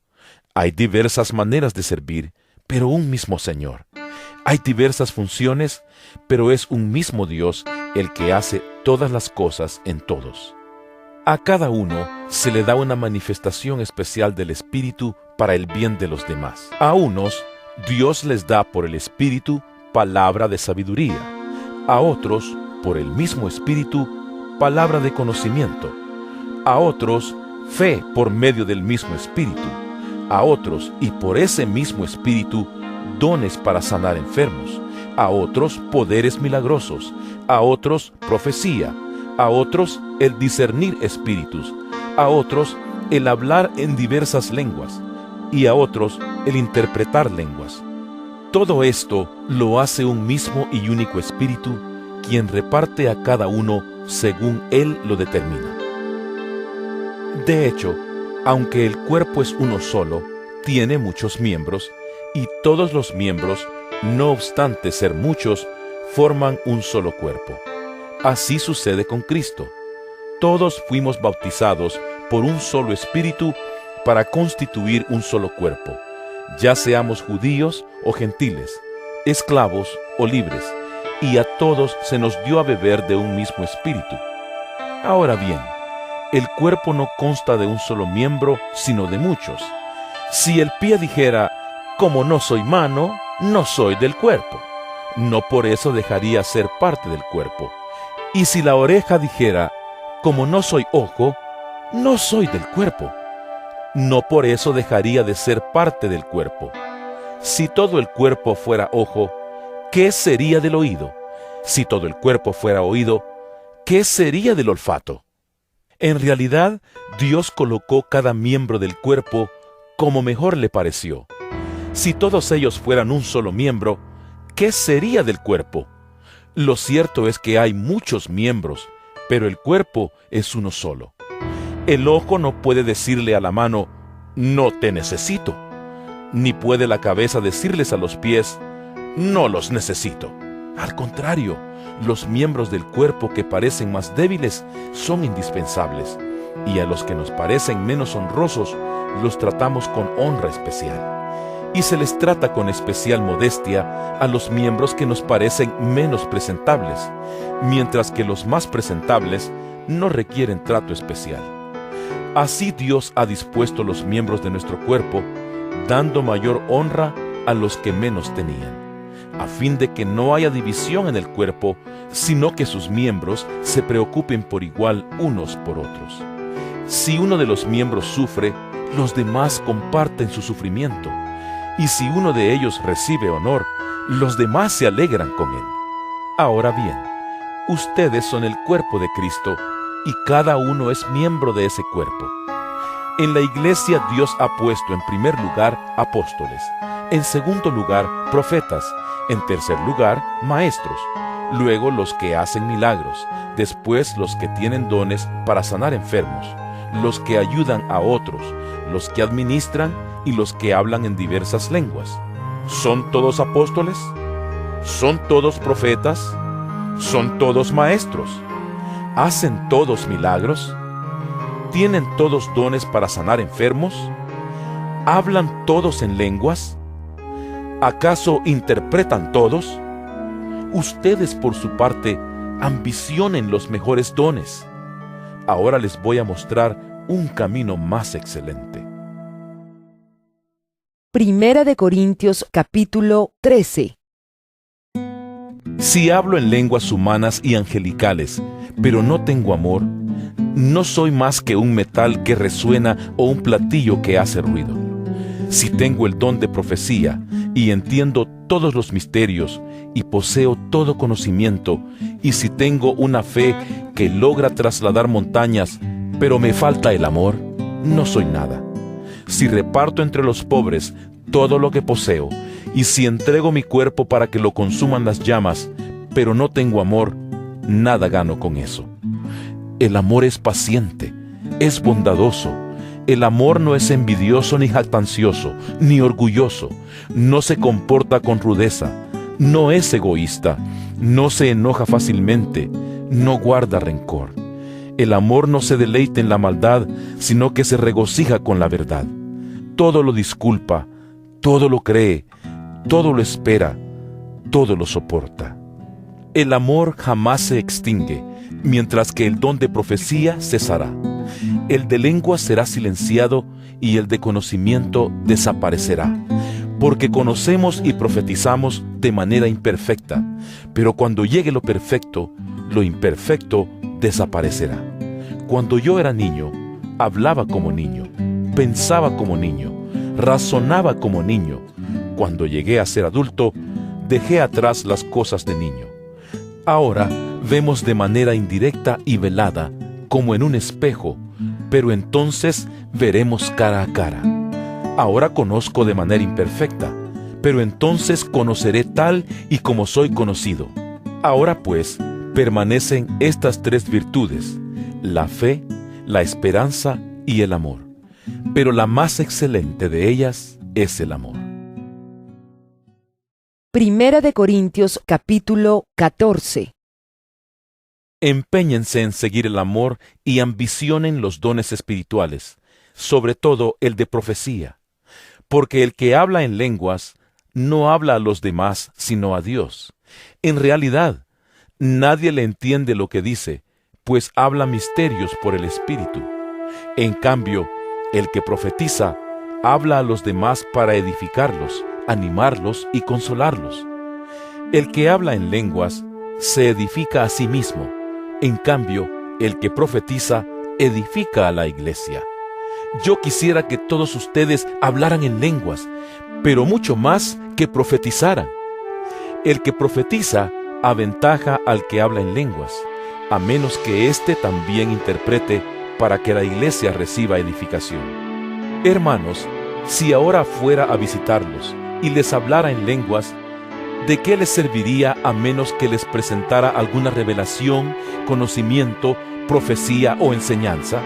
Hay diversas maneras de servir, pero un mismo Señor. Hay diversas funciones, pero es un mismo Dios el que hace todas las cosas en todos. A cada uno se le da una manifestación especial del Espíritu para el bien de los demás. A unos, Dios les da por el Espíritu palabra de sabiduría. A otros, por el mismo Espíritu, palabra de conocimiento. A otros, fe por medio del mismo Espíritu. A otros, y por ese mismo Espíritu, dones para sanar enfermos. A otros, poderes milagrosos. A otros, profecía. A otros, el discernir espíritus. A otros, el hablar en diversas lenguas. Y a otros, el interpretar lenguas. Todo esto lo hace un mismo y único Espíritu, quien reparte a cada uno según Él lo determina. De hecho, aunque el cuerpo es uno solo, tiene muchos miembros, y todos los miembros, no obstante ser muchos, forman un solo cuerpo. Así sucede con Cristo. Todos fuimos bautizados por un solo Espíritu para constituir un solo cuerpo, ya seamos judíos o gentiles, esclavos o libres, y a todos se nos dio a beber de un mismo Espíritu. Ahora bien, el cuerpo no consta de un solo miembro, sino de muchos. Si el pie dijera: como no soy mano, no soy del cuerpo, no por eso dejaría ser parte del cuerpo. Y si la oreja dijera: como no soy ojo, no soy del cuerpo, no por eso dejaría de ser parte del cuerpo. Si todo el cuerpo fuera ojo, ¿qué sería del oído? Si todo el cuerpo fuera oído, ¿qué sería del olfato? En realidad, Dios colocó cada miembro del cuerpo como mejor le pareció. Si todos ellos fueran un solo miembro, ¿qué sería del cuerpo? Lo cierto es que hay muchos miembros, pero el cuerpo es uno solo. El ojo no puede decirle a la mano: no te necesito, ni puede la cabeza decirles a los pies: no los necesito. Al contrario, los miembros del cuerpo que parecen más débiles son indispensables, y a los que nos parecen menos honrosos los tratamos con honra especial. y se les trata con especial modestia a los miembros que nos parecen menos presentables, mientras que los más presentables no requieren trato especial. Así Dios ha dispuesto los miembros de nuestro cuerpo, dando mayor honra a los que menos tenían, a fin de que no haya división en el cuerpo, sino que sus miembros se preocupen por igual unos por otros. Si uno de los miembros sufre, los demás comparten su sufrimiento, y si uno de ellos recibe honor, los demás se alegran con él. Ahora bien, ustedes son el cuerpo de Cristo, y cada uno es miembro de ese cuerpo. En la iglesia Dios ha puesto en primer lugar apóstoles, en segundo lugar profetas, en tercer lugar maestros, luego los que hacen milagros, después los que tienen dones para sanar enfermos, los que ayudan a otros, los que administran y los que hablan en diversas lenguas. ¿Son todos apóstoles? ¿Son todos profetas? ¿Son todos maestros? ¿Hacen todos milagros? ¿Tienen todos dones para sanar enfermos? ¿Hablan todos en lenguas? ¿Acaso interpretan todos? Ustedes, por su parte, ambicionen los mejores dones. Ahora les voy a mostrar un camino más excelente. Primera de Corintios capítulo 13. Si hablo en lenguas humanas y angelicales, pero no tengo amor, no soy más que un metal que resuena o un platillo que hace ruido. Si tengo el don de profecía y entiendo todos los misterios y poseo todo conocimiento, y si tengo una fe que logra trasladar montañas, pero me falta el amor, no soy nada. Si reparto entre los pobres todo lo que poseo, y si entrego mi cuerpo para que lo consuman las llamas, pero no tengo amor, nada gano con eso. El amor es paciente, es bondadoso. El amor no es envidioso ni jactancioso, ni orgulloso. No se comporta con rudeza, no es egoísta, no se enoja fácilmente, no guarda rencor. El amor no se deleita en la maldad, sino que se regocija con la verdad. Todo lo disculpa, todo lo cree, todo lo espera, todo lo soporta. El amor jamás se extingue, mientras que el don de profecía cesará. El de lengua será silenciado y el de conocimiento desaparecerá, porque conocemos y profetizamos de manera imperfecta, pero cuando llegue lo perfecto, lo imperfecto desaparecerá. Cuando yo era niño, hablaba como niño, pensaba como niño, razonaba como niño. Cuando llegué a ser adulto, dejé atrás las cosas de niño. Ahora vemos de manera indirecta y velada, como en un espejo, pero entonces veremos cara a cara. Ahora conozco de manera imperfecta, pero entonces conoceré tal y como soy conocido. Ahora pues, permanecen estas tres virtudes: la fe, la esperanza y el amor. Pero la más excelente de ellas es el amor. Primera de Corintios capítulo 14. Empéñense en seguir el amor y ambicionen los dones espirituales, sobre todo el de profecía, porque el que habla en lenguas no habla a los demás sino a Dios. En realidad, nadie le entiende lo que dice, pues habla misterios por el Espíritu. En cambio, el que profetiza habla a los demás para edificarlos, animarlos y consolarlos. El que habla en lenguas se edifica a sí mismo. En cambio, el que profetiza edifica a la iglesia. Yo quisiera que todos ustedes hablaran en lenguas, pero mucho más que profetizaran. El que profetiza aventaja al que habla en lenguas, a menos que éste también interprete para que la iglesia reciba edificación. Hermanos, si ahora fuera a visitarlos y les hablara en lenguas, ¿de qué les serviría a menos que les presentara alguna revelación, conocimiento, profecía o enseñanza?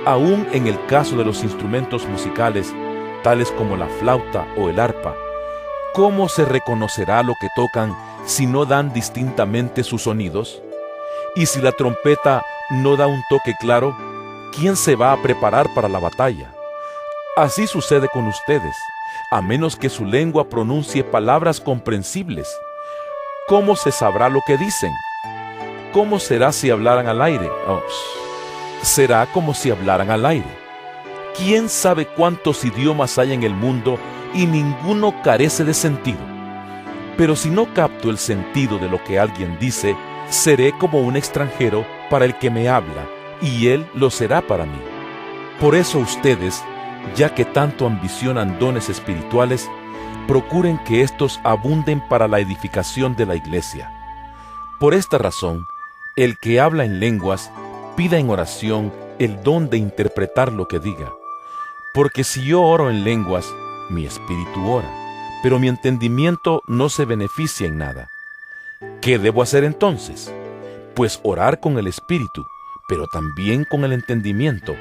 Aún en el caso de los instrumentos musicales, tales como la flauta o el arpa, ¿cómo se reconocerá lo que tocan si no dan distintamente sus sonidos? Y si la trompeta no da un toque claro, ¿quién se va a preparar para la batalla? Así sucede con ustedes. a menos que su lengua pronuncie palabras comprensibles. ¿Cómo se sabrá lo que dicen? ¿Cómo será si hablaran al aire? Será como si hablaran al aire. ¿Quién sabe cuántos idiomas hay en el mundo y ninguno carece de sentido? Pero si no capto el sentido de lo que alguien dice, seré como un extranjero para el que me habla, y él lo será para mí. Por eso ustedes, ya que tanto ambicionan dones espirituales, procuren que éstos abunden para la edificación de la iglesia. Por esta razón, el que habla en lenguas, pida en oración el don de interpretar lo que diga. Porque si yo oro en lenguas, mi espíritu ora, pero mi entendimiento no se beneficia en nada. ¿Qué debo hacer entonces? Pues orar con el espíritu, pero también con el entendimiento,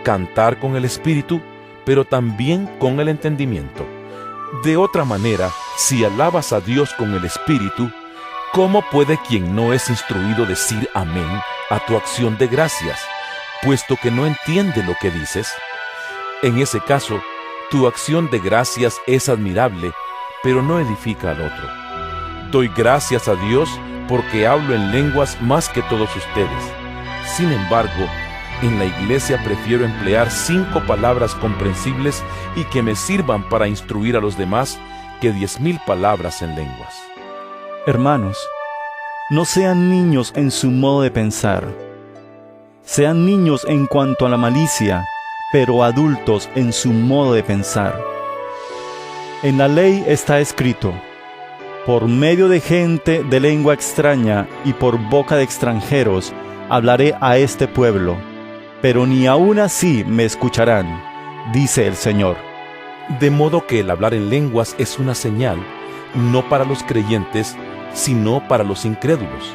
cantar con el espíritu, pero también con el entendimiento. De otra manera, si alabas a Dios con el espíritu, ¿cómo puede quien no es instruido decir amén a tu acción de gracias, puesto que no entiende lo que dices? En ese caso, tu acción de gracias es admirable, pero no edifica al otro. Doy gracias a Dios porque hablo en lenguas más que todos ustedes. Sin embargo, en la iglesia prefiero emplear 5 palabras comprensibles y que me sirvan para instruir a los demás que 10,000 palabras en lenguas. Hermanos, no sean niños en su modo de pensar. Sean niños en cuanto a la malicia, pero adultos en su modo de pensar. En la ley está escrito: por medio de gente de lengua extraña y por boca de extranjeros hablaré a este pueblo, pero ni aun así me escucharán, dice el Señor. De modo que el hablar en lenguas es una señal, no para los creyentes, sino para los incrédulos.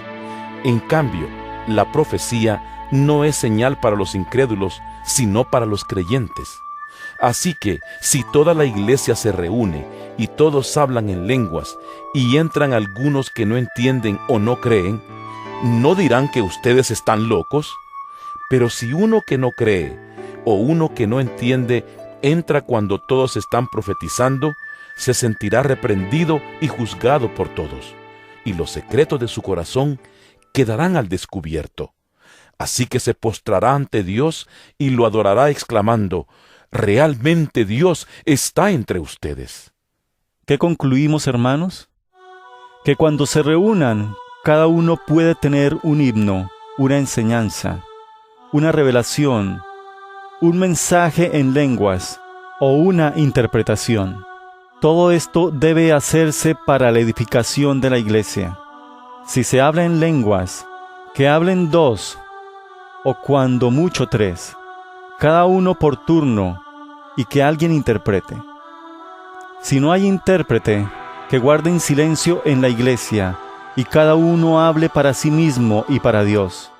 En cambio, la profecía no es señal para los incrédulos, sino para los creyentes. Así que, si toda la iglesia se reúne y todos hablan en lenguas, y entran algunos que no entienden o no creen, ¿no dirán que ustedes están locos? Pero si uno que no cree o uno que no entiende entra cuando todos están profetizando, se sentirá reprendido y juzgado por todos, y los secretos de su corazón quedarán al descubierto. Así que se postrará ante Dios y lo adorará exclamando: realmente Dios está entre ustedes. ¿Qué concluimos, hermanos? Que cuando se reúnan, cada uno puede tener un himno, una enseñanza, una revelación, un mensaje en lenguas o una interpretación. Todo esto debe hacerse para la edificación de la iglesia. Si se habla en lenguas, que hablen 2, o cuando mucho 3, cada uno por turno, y que alguien interprete. Si no hay intérprete, que guarden silencio en la iglesia, y cada uno hable para sí mismo y para Dios.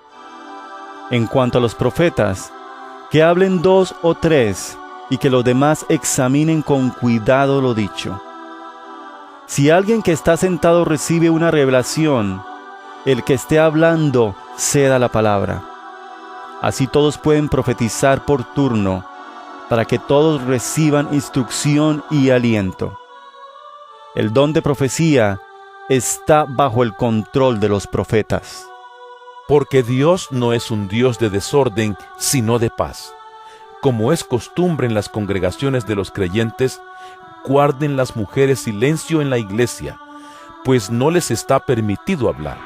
En cuanto a los profetas, que hablen 2 o 3, y que los demás examinen con cuidado lo dicho. Si alguien que está sentado recibe una revelación, el que esté hablando ceda la palabra. Así todos pueden profetizar por turno, para que todos reciban instrucción y aliento. El don de profecía está bajo el control de los profetas. Porque Dios no es un Dios de desorden, sino de paz. Como es costumbre en las congregaciones de los creyentes, guarden las mujeres silencio en la iglesia, pues no les está permitido hablar.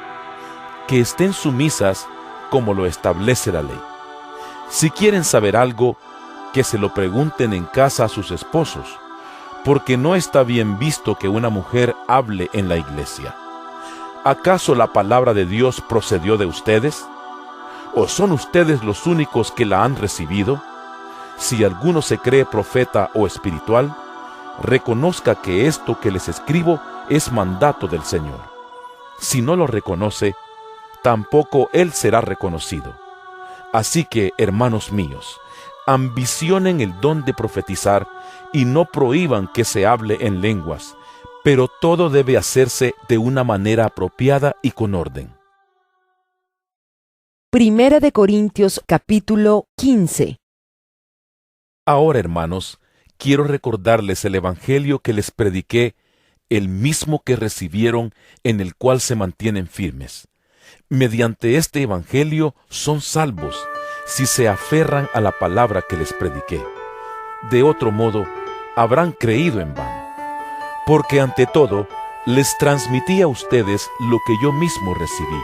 Que estén sumisas como lo establece la ley. Si quieren saber algo, que se lo pregunten en casa a sus esposos, porque no está bien visto que una mujer hable en la iglesia. ¿Acaso la palabra de Dios procedió de ustedes? ¿O son ustedes los únicos que la han recibido? Si alguno se cree profeta o espiritual, reconozca que esto que les escribo es mandato del Señor. Si no lo reconoce, tampoco él será reconocido. Así que, hermanos míos, ambicionen el don de profetizar y no prohíban que se hable en lenguas, pero todo debe hacerse de una manera apropiada y con orden. Primera de Corintios capítulo 15. Ahora, hermanos, quiero recordarles el Evangelio que les prediqué, el mismo que recibieron, en el cual se mantienen firmes. Mediante este Evangelio son salvos, si se aferran a la palabra que les prediqué. De otro modo, habrán creído en vano. Porque ante todo, les transmití a ustedes lo que yo mismo recibí,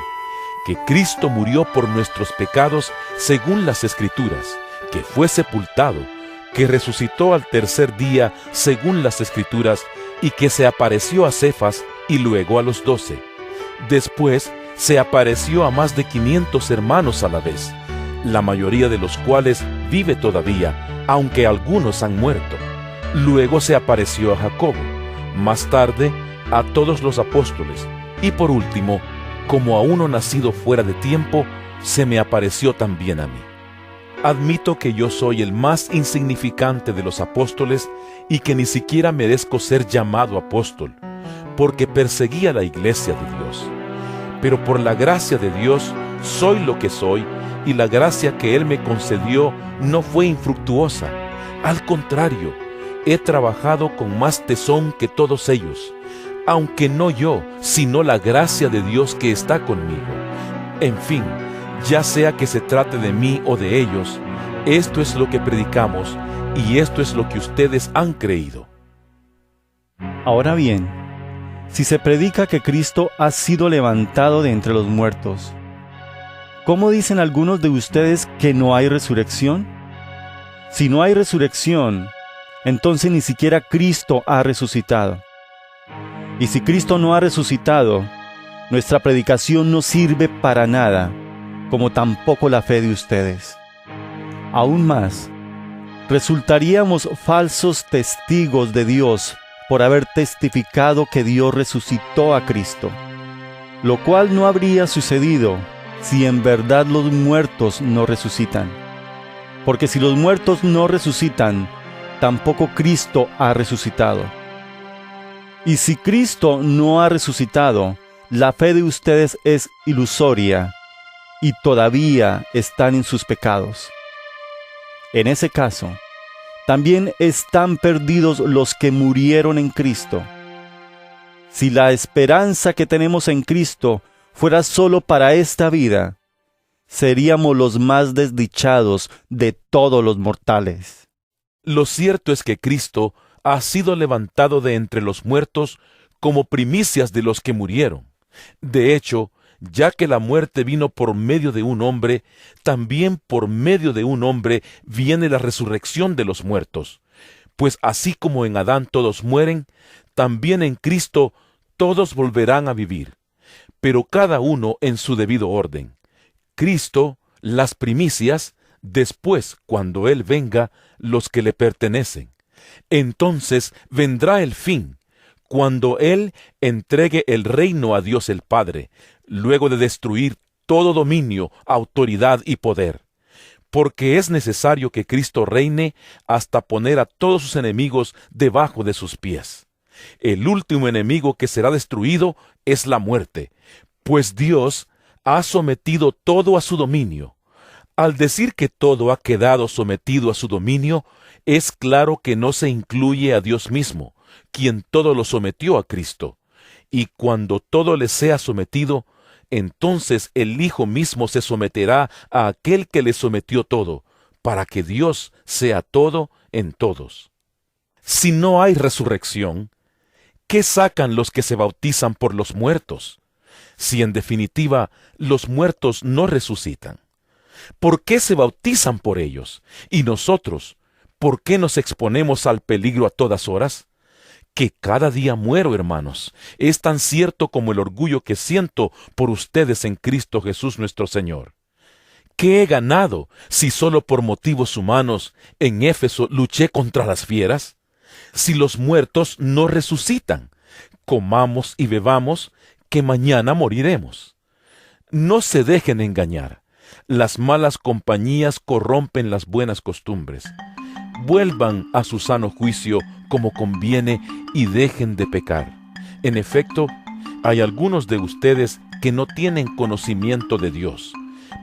que Cristo murió por nuestros pecados según las Escrituras, que fue sepultado, que resucitó al tercer día según las Escrituras, y que se apareció a Cefas y luego a los 12. Después se apareció a más de 500 hermanos a la vez, la mayoría de los cuales vive todavía, aunque algunos han muerto. Luego se apareció a Jacobo, más tarde a todos los apóstoles, y por último, como a uno nacido fuera de tiempo, se me apareció también a mí. Admito que yo soy el más insignificante de los apóstoles y que ni siquiera merezco ser llamado apóstol, porque perseguía la iglesia de Dios. Pero por la gracia de Dios soy lo que soy, y la gracia que Él me concedió no fue infructuosa. Al contrario, he trabajado con más tesón que todos ellos, aunque no yo, sino la gracia de Dios que está conmigo. En fin, ya sea que se trate de mí o de ellos, esto es lo que predicamos, y esto es lo que ustedes han creído. Ahora bien, si se predica que Cristo ha sido levantado de entre los muertos, ¿cómo dicen algunos de ustedes que no hay resurrección? Si no hay resurrección, entonces ni siquiera Cristo ha resucitado. Y si Cristo no ha resucitado, nuestra predicación no sirve para nada, como tampoco la fe de ustedes. Aún más, resultaríamos falsos testigos de Dios por haber testificado que Dios resucitó a Cristo, lo cual no habría sucedido si en verdad los muertos no resucitan. Porque si los muertos no resucitan, tampoco Cristo ha resucitado. Y si Cristo no ha resucitado, la fe de ustedes es ilusoria y todavía están en sus pecados. En ese caso, también están perdidos los que murieron en Cristo. Si la esperanza que tenemos en Cristo fuera solo para esta vida, seríamos los más desdichados de todos los mortales. Lo cierto es que Cristo ha sido levantado de entre los muertos como primicias de los que murieron. De hecho, ya que la muerte vino por medio de un hombre, también por medio de un hombre viene la resurrección de los muertos. Pues así como en Adán todos mueren, también en Cristo todos volverán a vivir, pero cada uno en su debido orden. Cristo, las primicias, después, cuando Él venga, los que le pertenecen. Entonces vendrá el fin, cuando Él entregue el reino a Dios el Padre, luego de destruir todo dominio, autoridad y poder. Porque es necesario que Cristo reine hasta poner a todos sus enemigos debajo de sus pies. El último enemigo que será destruido es la muerte, pues Dios ha sometido todo a su dominio. Al decir que todo ha quedado sometido a su dominio, es claro que no se incluye a Dios mismo, quien todo lo sometió a Cristo. Y cuando todo le sea sometido, entonces el Hijo mismo se someterá a aquel que le sometió todo, para que Dios sea todo en todos. Si no hay resurrección, ¿qué sacan los que se bautizan por los muertos? Si en definitiva los muertos no resucitan, ¿por qué se bautizan por ellos? Y nosotros, ¿por qué nos exponemos al peligro a todas horas? Que cada día muero, hermanos, es tan cierto como el orgullo que siento por ustedes en Cristo Jesús nuestro Señor. ¿Qué he ganado si solo por motivos humanos en Éfeso luché contra las fieras? Si los muertos no resucitan, comamos y bebamos, que mañana moriremos. No se dejen engañar. Las malas compañías corrompen las buenas costumbres. Vuelvan a su sano juicio como conviene y dejen de pecar. En efecto, hay algunos de ustedes que no tienen conocimiento de Dios.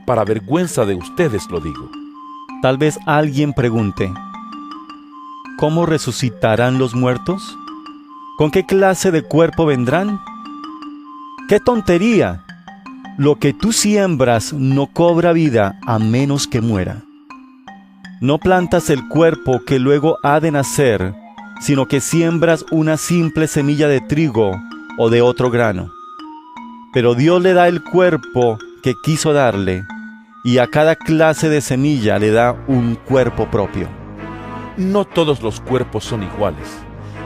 Para vergüenza de ustedes lo digo. Tal vez alguien pregunte, ¿cómo resucitarán los muertos? ¿Con qué clase de cuerpo vendrán? ¡Qué tontería! Lo que tú siembras no cobra vida a menos que muera. No plantas el cuerpo que luego ha de nacer, sino que siembras una simple semilla de trigo o de otro grano. Pero Dios le da el cuerpo que quiso darle, y a cada clase de semilla le da un cuerpo propio. No todos los cuerpos son iguales.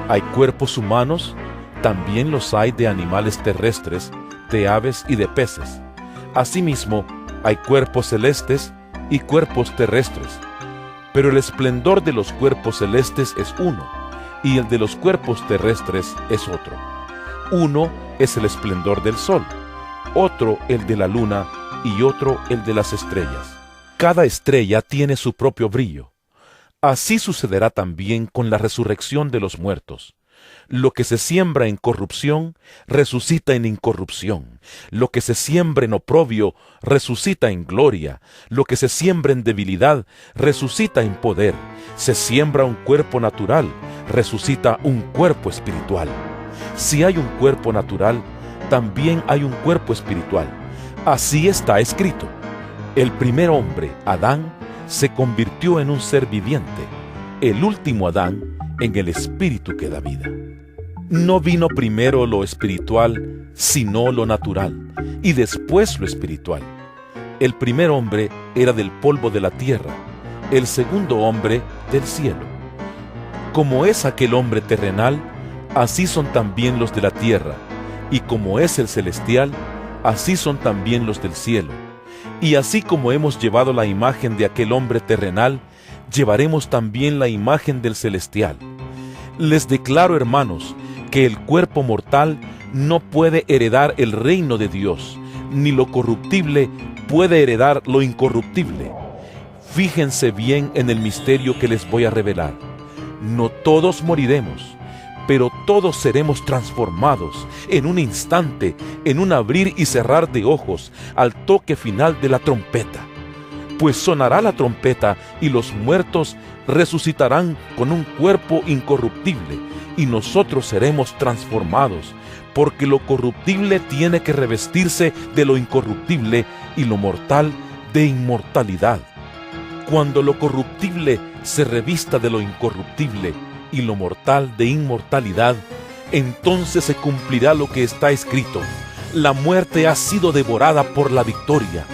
Hay cuerpos humanos, también los hay de animales terrestres, de aves y de peces. Asimismo, hay cuerpos celestes y cuerpos terrestres. Pero el esplendor de los cuerpos celestes es uno, y el de los cuerpos terrestres es otro. Uno es el esplendor del sol, otro el de la luna y otro el de las estrellas. Cada estrella tiene su propio brillo. Así sucederá también con la resurrección de los muertos. Lo que se siembra en corrupción, resucita en incorrupción. Lo que se siembra en oprobio, resucita en gloria. Lo que se siembra en debilidad, resucita en poder. Se siembra un cuerpo natural, resucita un cuerpo espiritual. Si hay un cuerpo natural, también hay un cuerpo espiritual. Así está escrito. El primer hombre, Adán, se convirtió en un ser viviente. El último Adán, en el espíritu que da vida. No vino primero lo espiritual, sino lo natural, y después lo espiritual. El primer hombre era del polvo de la tierra, el segundo hombre del cielo. Como es aquel hombre terrenal, así son también los de la tierra, y como es el celestial, así son también los del cielo. Y así como hemos llevado la imagen de aquel hombre terrenal, llevaremos también la imagen del celestial. Les declaro, hermanos, que el cuerpo mortal no puede heredar el reino de Dios, ni lo corruptible puede heredar lo incorruptible. Fíjense bien en el misterio que les voy a revelar. No todos moriremos, pero todos seremos transformados en un instante, en un abrir y cerrar de ojos, al toque final de la trompeta. Pues sonará la trompeta y los muertos resucitarán con un cuerpo incorruptible, y nosotros seremos transformados, porque lo corruptible tiene que revestirse de lo incorruptible y lo mortal de inmortalidad. Cuando lo corruptible se revista de lo incorruptible y lo mortal de inmortalidad, entonces se cumplirá lo que está escrito: la muerte ha sido devorada por la victoria.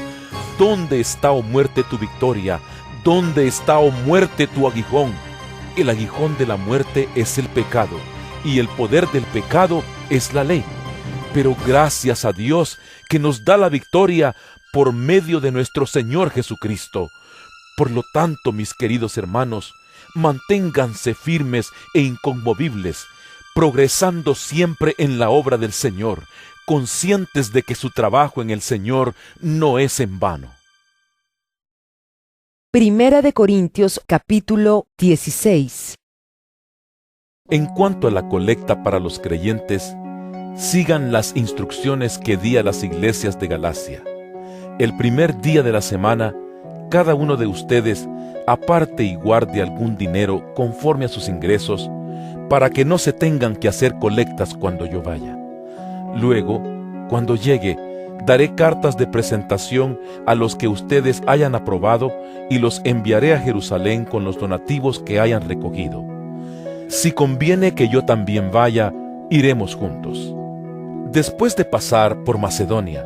¿Dónde está, oh muerte, tu victoria? ¿Dónde está, oh muerte, tu aguijón? El aguijón de la muerte es el pecado, y el poder del pecado es la ley. Pero gracias a Dios que nos da la victoria por medio de nuestro Señor Jesucristo. Por lo tanto, mis queridos hermanos, manténganse firmes e inconmovibles, progresando siempre en la obra del Señor, conscientes de que su trabajo en el Señor no es en vano. Primera de Corintios capítulo 16. En cuanto a la colecta para los creyentes, sigan las instrucciones que di a las iglesias de Galacia. El primer día de la semana, cada uno de ustedes aparte y guarde algún dinero conforme a sus ingresos, para que no se tengan que hacer colectas cuando yo vaya. Luego, cuando llegue, daré cartas de presentación a los que ustedes hayan aprobado y los enviaré a Jerusalén con los donativos que hayan recogido. Si conviene que yo también vaya, iremos juntos. Después de pasar por Macedonia,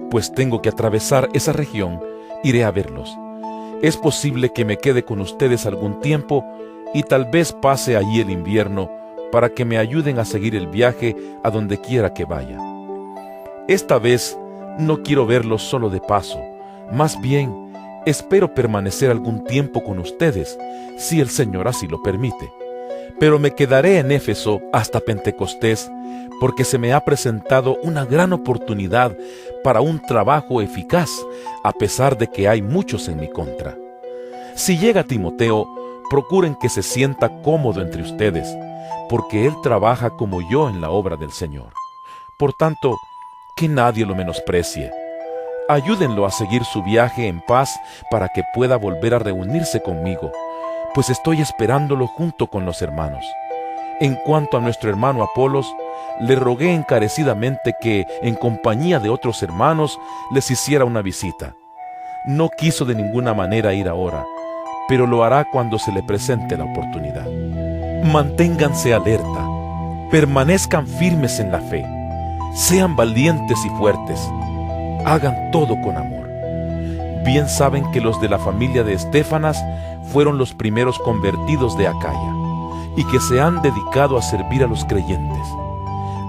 pues tengo que atravesar esa región, iré a verlos. Es posible que me quede con ustedes algún tiempo y tal vez pase allí el invierno para que me ayuden a seguir el viaje a donde quiera que vaya. Esta vez no quiero verlos solo de paso, más bien espero permanecer algún tiempo con ustedes, si el Señor así lo permite. Pero me quedaré en Éfeso hasta Pentecostés, porque se me ha presentado una gran oportunidad para un trabajo eficaz, a pesar de que hay muchos en mi contra. Si llega Timoteo, procuren que se sienta cómodo entre ustedes, porque él trabaja como yo en la obra del Señor. Por tanto, que nadie lo menosprecie. Ayúdenlo a seguir su viaje en paz para que pueda volver a reunirse conmigo, pues estoy esperándolo junto con los hermanos. En cuanto a nuestro hermano Apolos, le rogué encarecidamente que, en compañía de otros hermanos, les hiciera una visita. No quiso de ninguna manera ir ahora, pero lo hará cuando se le presente la oportunidad. Manténganse alerta, permanezcan firmes en la fe, sean valientes y fuertes, hagan todo con amor. Bien saben que los de la familia de Estéfanas fueron los primeros convertidos de Acaya, y que se han dedicado a servir a los creyentes.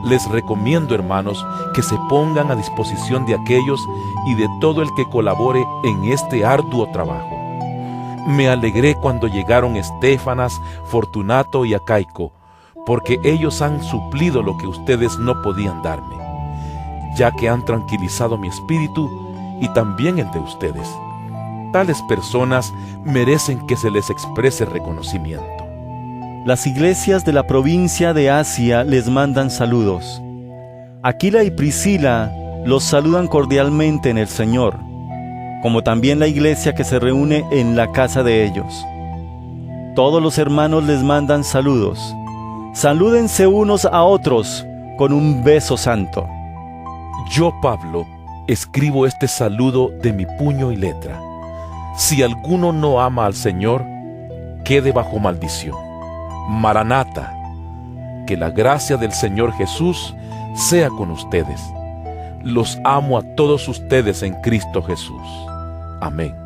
Les recomiendo, hermanos, que se pongan a disposición de aquellos y de todo el que colabore en este arduo trabajo. Me alegré cuando llegaron Estéfanas, Fortunato y Acaico, porque ellos han suplido lo que ustedes no podían darme, ya que han tranquilizado mi espíritu y también el de ustedes. Tales personas merecen que se les exprese reconocimiento. Las iglesias de la provincia de Asia les mandan saludos. Aquila y Priscila los saludan cordialmente en el Señor, como también la iglesia que se reúne en la casa de ellos. Todos los hermanos les mandan saludos. Salúdense unos a otros con un beso santo. Yo, Pablo, escribo este saludo de mi puño y letra. Si alguno no ama al Señor, quede bajo maldición. Maranata, que la gracia del Señor Jesús sea con ustedes. Los amo a todos ustedes en Cristo Jesús. Amén.